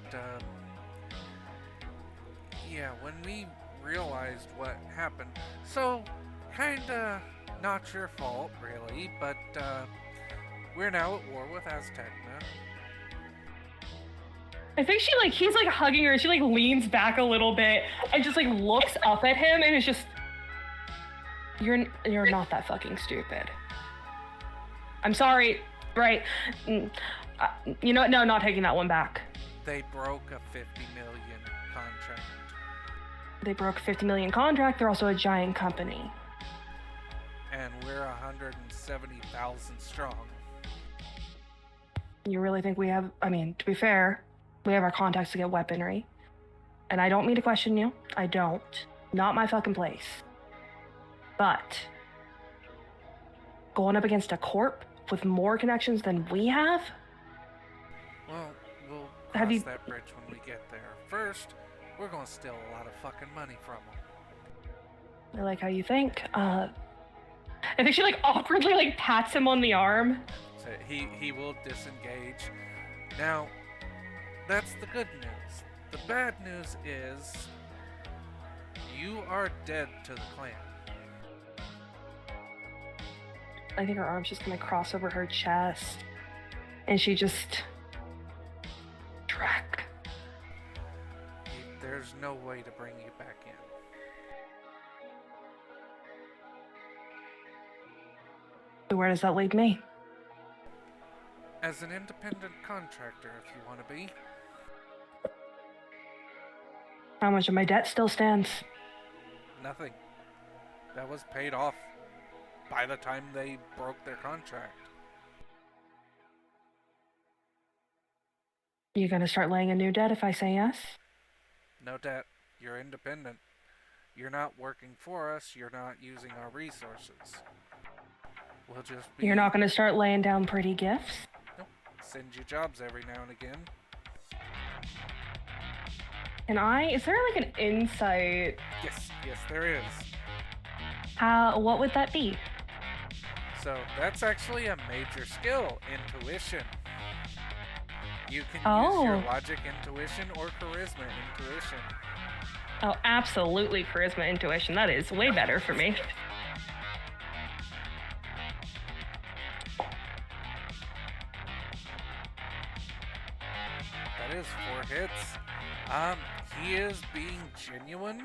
yeah, when we realized what happened, so kinda not your fault really, but we're now at war with Aztecna. I think he's like hugging her and she like leans back a little bit and just like looks up at him and is just, you're not that fucking stupid. I'm sorry, right? You know what? No, not taking that one back. They broke a 50 million contract. They broke a 50 million contract. They're also a giant company. And we're 170,000 strong. You really think we have, I mean, to be fair, we have our contacts to get weaponry. And I don't mean to question you. I don't. Not my fucking place. But going up against a corp with more connections than we have? Well, we'll Have cross you- that bridge when we get there. First, we're gonna steal a lot of fucking money from them. I like how you think. I think she like awkwardly like pats him on the arm. So he will disengage. Now, that's the good news. The bad news is you are dead to the clan. I think her arm's just gonna cross over her chest. And she just... Track. There's no way to bring you back in. So where does that leave me? As an independent contractor, if you want to be. How much of my debt still stands? Nothing. That was paid off by the time they broke their contract. You gonna start laying a new debt if I say yes? No debt. You're independent. You're not working for us. You're not using our resources. We'll just be... You're not gonna start laying down pretty gifts? Nope. Send you jobs every now and again. Is there like an insight? Yes, there is. What would that be? So that's actually a major skill, intuition. You can use Oh. your logic intuition or charisma intuition. Oh, absolutely charisma intuition. That is way better for me. That is 4 hits. He is being genuine,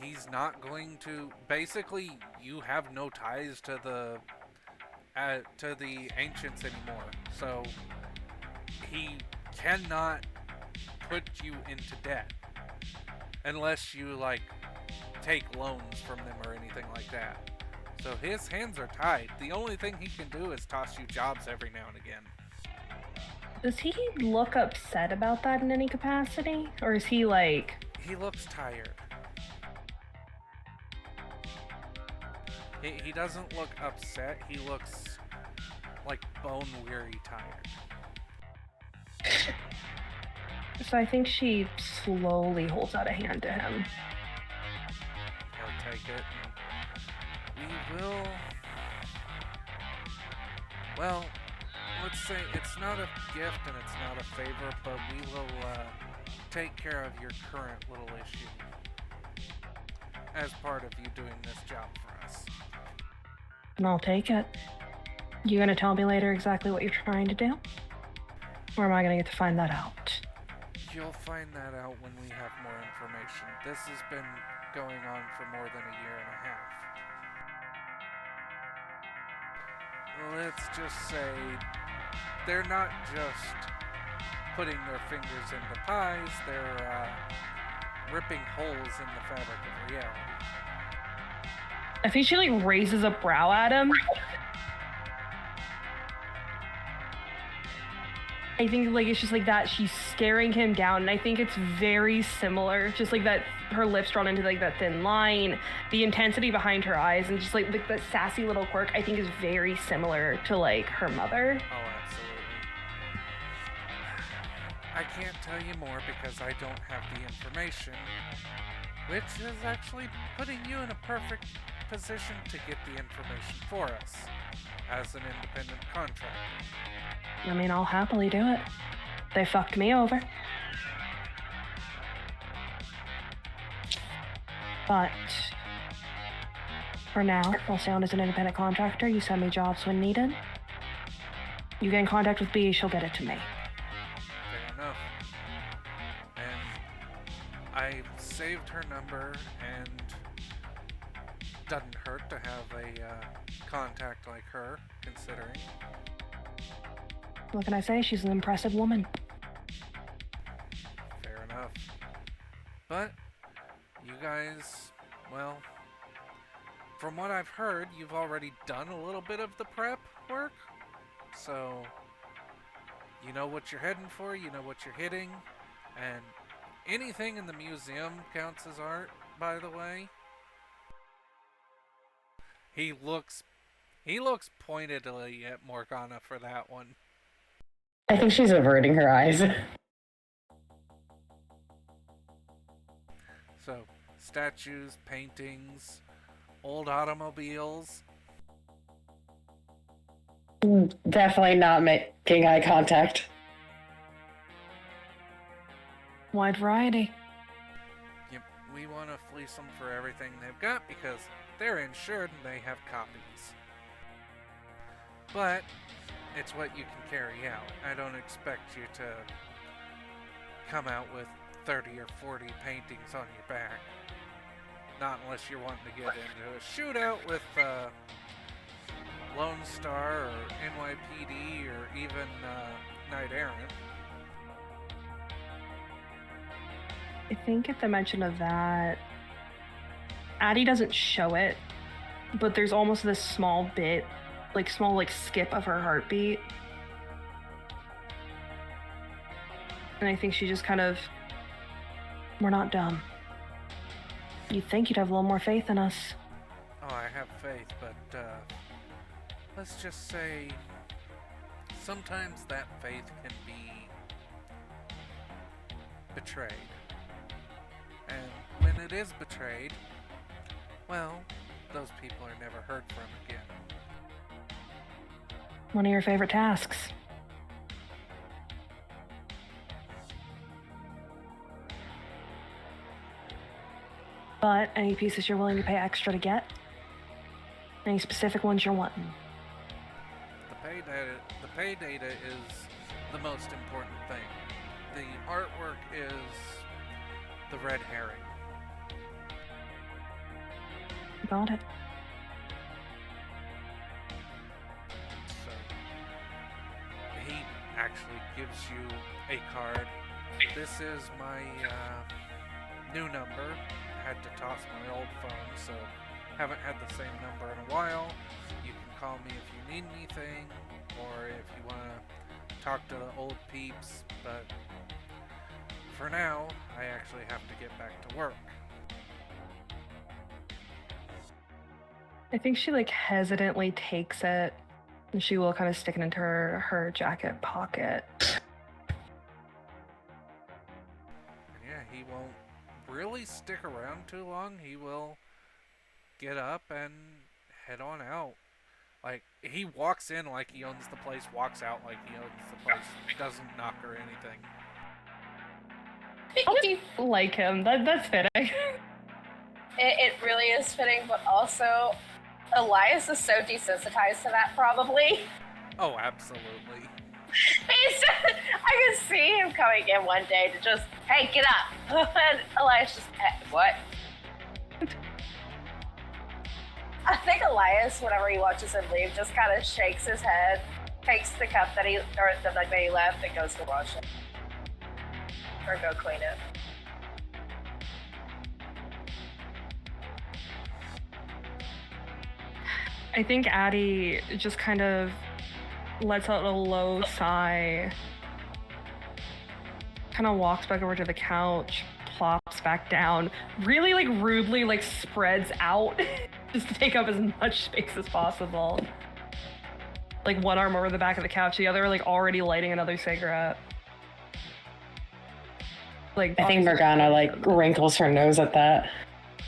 he's not going to. Basically, you have no ties to the ancients anymore. So he cannot put you into debt unless you like take loans from them or anything like that. So his hands are tied. The only thing he can do is toss you jobs every now and again. Does he look upset about that in any capacity? Or is he like... He looks tired. He doesn't look upset. He looks like bone-weary tired. So I think she slowly holds out a hand to him. He'll take it. We will... Well, let's say it's not a gift and it's not a favor, but we will take care of your current little issue as part of you doing this job for us. And I'll take it. You gonna tell me later exactly what you're trying to do? Or am I gonna get to find that out? You'll find that out when we have more information. This has been going on for more than a year and a half. Let's just say they're not just putting their fingers into pies, they're ripping holes in the fabric of reality. I think she like raises a brow at him. I think like it's just like that she's staring him down, and I think it's very similar, just like that her lips drawn into like that thin line, the intensity behind her eyes, and just like that sassy little quirk I think is very similar to like her mother. Oh, absolutely. I can't tell you more because I don't have the information, which is actually putting you in a perfect position to get the information for us as an independent contractor. I mean, I'll happily do it. They fucked me over. But for now, I'll stay on as an independent contractor. You send me jobs when needed. You get in contact with B, she'll get it to me. Fair enough. And I saved her number, and doesn't hurt to have a contact like her, considering. What can I say? She's an impressive woman. Fair enough. But you guys, well, from what I've heard, you've already done a little bit of the prep work. So you know what you're heading for, you know what you're hitting, and anything in the museum counts as art, by the way. He looks pointedly at Morgana for that one. I think she's averting her eyes. So, statues, paintings, old automobiles. Definitely not making eye contact. Wide variety. Yep, we want to fleece them for everything they've got because they're insured and they have copies. But it's what you can carry out. I don't expect you to come out with 30 or 40 paintings on your back. Not unless you're wanting to get into a shootout with Lone Star or NYPD or even Knight Errant. I think at the mention of that, Addie doesn't show it, but there's almost this small bit, small skip of her heartbeat. And I think she just kind of, we're not dumb. You'd think you'd have a little more faith in us. Oh, I have faith, but let's just say sometimes that faith can be betrayed. And when it is betrayed, well, those people are never heard from again. One of your favorite tasks. But any pieces you're willing to pay extra to get? Any specific ones you're wanting? The pay data is the most important thing. The artwork is the red herring. got it. So he actually gives you a card. This is my new number. Had to toss my old phone, so haven't had the same number in a while. You can call me if you need anything, or if you want to talk to the old peeps, but for now, I actually have to get back to work. I think she like hesitantly takes it, and she will kind of stick it into her jacket pocket. And yeah, he won't really stick around too long. He will get up and head on out. Like, he walks in like he owns the place, walks out like he owns the place, doesn't knock or anything. I like him. That's fitting. It really is fitting, but also Elias is so desensitized to that, probably. Oh, absolutely. I can see him coming in one day to just, hey, get up. And Elias just, what? I think Elias, whenever he watches him leave, just kind of shakes his head, takes the cup that he left, and goes to wash it. Or go clean it. I think Addie just kind of lets out a low sigh, kind of walks back over to the couch, plops back down, really like rudely like spreads out just to take up as much space as possible. Like one arm over the back of the couch, the other like already lighting another cigarette. Like I think Morgana like wrinkles her nose at that.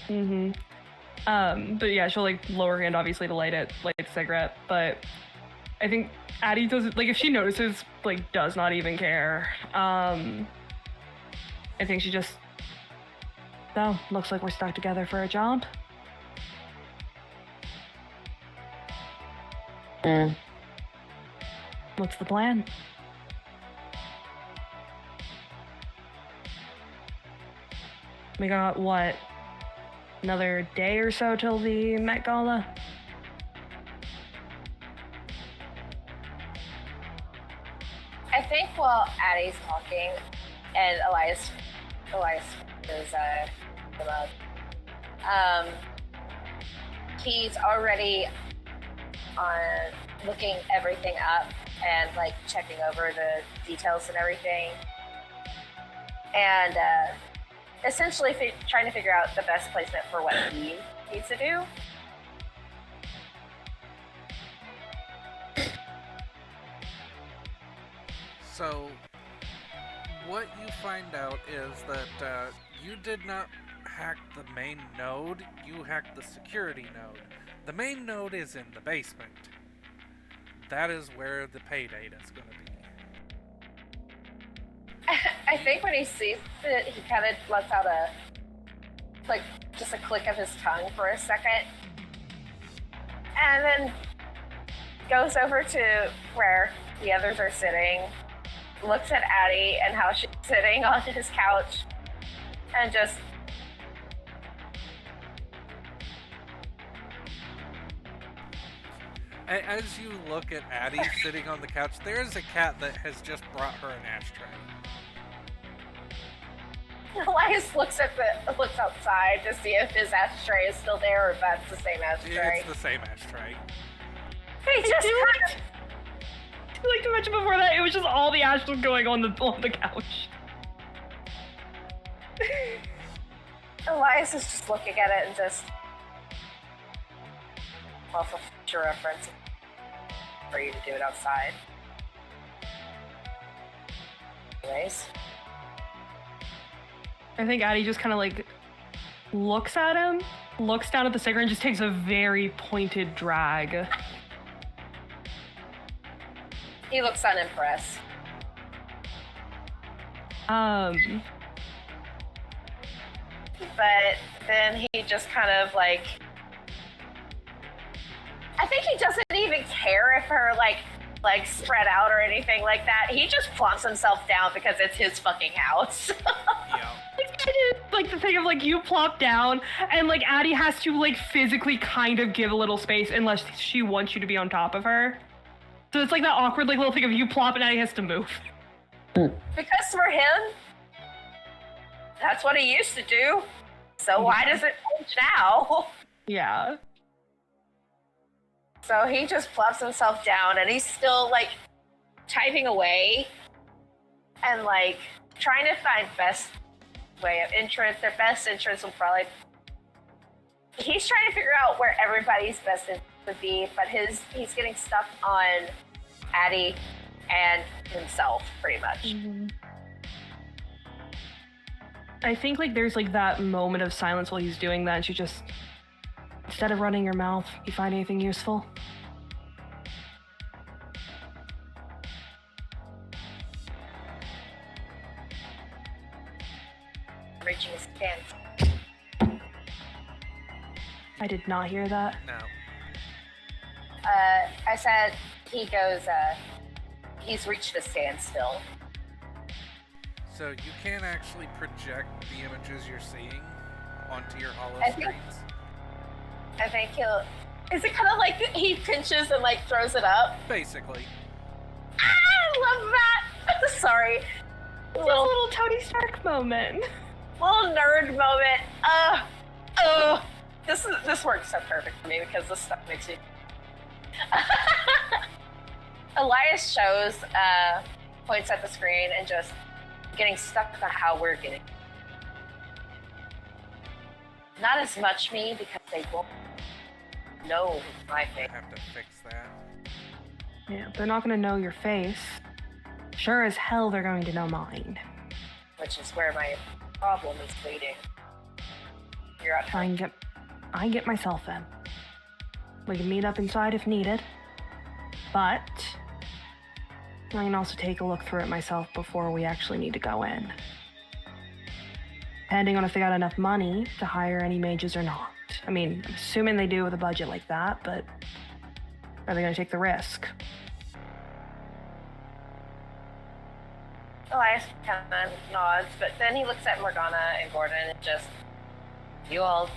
Mm-hmm. But yeah, she'll like lower her hand obviously to light the cigarette, but I think Addie doesn't, like if she notices, like does not even care. I think she just, so looks like we're stuck together for a job. What's the plan? We got what? Another day or so till the Met Gala? I think while Addie's talking, and Elias is him up, he's already on looking everything up and like checking over the details and everything, and essentially trying to figure out the best placement for what he needs to do. So, what you find out is that you did not hack the main node, you hacked the security node. The main node is in the basement. That is where the pay date is going to be. I think when he sees it, he kind of lets out just a click of his tongue for a second. And then goes over to where the others are sitting, looks at Addie and how she's sitting on his couch, and just... As you look at Addie sitting on the couch, there is a cat that has just brought her an ashtray. Elias looks outside to see if his ashtray is still there or if that's the same ashtray. It's the same ashtray. He just Like to mention before that, it was just all the ash was going on the couch. Elias is just looking at it and just... Well, for future reference, for you to do it outside. Anyways. I think Addie just kind of like looks at him, looks down at the cigarette, and just takes a very pointed drag. He looks unimpressed. But then he just kind of like... I think he doesn't even care if her like spread out or anything like that. He just plonks himself down because it's his fucking house. Yeah. It's imagine like the thing of like you plop down and like Addie has to like physically kind of give a little space unless she wants you to be on top of her. So it's like that awkward like little thing of you plop and Addie has to move. Because for him, that's what he used to do. So why does it change now? Yeah. So he just plops himself down and he's still like typing away and like trying to find best way of entrance. Their best entrance will probably. He's trying to figure out where everybody's best entrance would be, but he's getting stuck on Addie and himself pretty much. Mm-hmm. I think like there's like that moment of silence while he's doing that, and she just, instead of running your mouth, you find anything useful? Reaching his stance. I did not hear that. No. I said he goes. He's reached a standstill. So you can't actually project the images you're seeing onto your hollow I think- screens? I think he'll. Is it kind of like he pinches and like throws it up? Basically. I love that. Sorry. It's a little Tony Stark moment. Little nerd moment. This works so perfect for me because this stuff makes me. Elias shows, points at the screen and just getting stuck on how we're getting. Not as much me because they won't know my I face. have to fix that. Yeah, they're not gonna know your face. Sure as hell they're going to know mine. Which is where my problem is leading. You're at I can get myself in. We can meet up inside if needed. But I can also take a look through it myself before we actually need to go in. Depending on if they got enough money to hire any mages or not. I mean, I'm assuming they do with a budget like that, but are they gonna take the risk? Elias kind of nods, but then he looks at Morgana and Gordon and just, you all,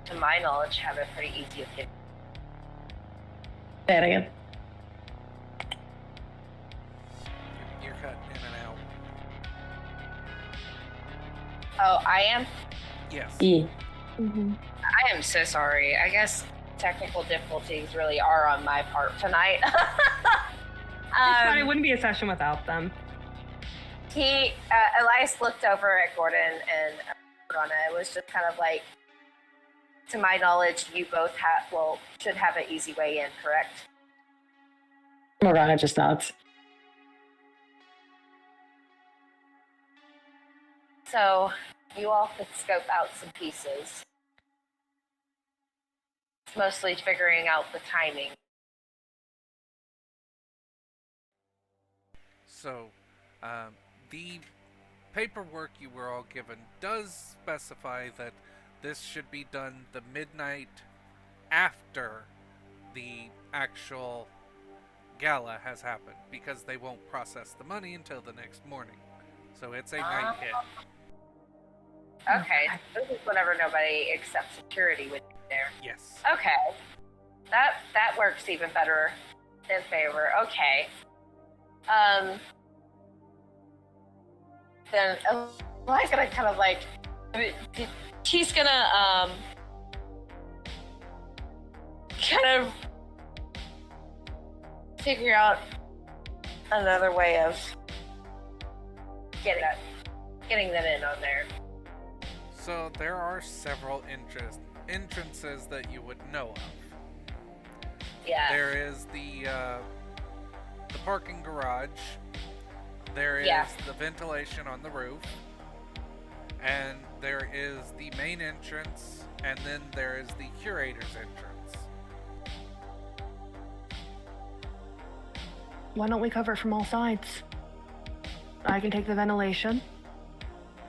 to my knowledge, have a pretty easy opinion. Say it again. You're cutting in and out. Oh, I am? Yes. E. Mm-hmm. I am so sorry. I guess technical difficulties really are on my part tonight. It's fine. It wouldn't be a session without them. Elias looked over at Gordon and Morgana. It was just kind of like, to my knowledge, you both should have an easy way in, correct? Morgana just nods. So, you all could scope out some pieces. It's mostly figuring out the timing. So, the paperwork you were all given does specify that this should be done the midnight after the actual gala has happened, because they won't process the money until the next morning. So it's a night hit. Okay, this is whenever nobody except security would be there. Yes. Okay, that works even better in favor. Okay, then Eli's gonna kind of like, he's gonna kind of figure out another way of getting them in on there. So there are several entrances that you would know of. Yeah. There is the parking garage. There is Yeah. the ventilation on the roof. And there is the main entrance, and then there is the curator's entrance. Why don't we cover it from all sides? I can take the ventilation.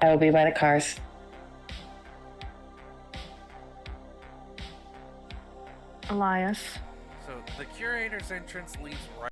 I will be by the cars. Elias. So the curator's entrance leads right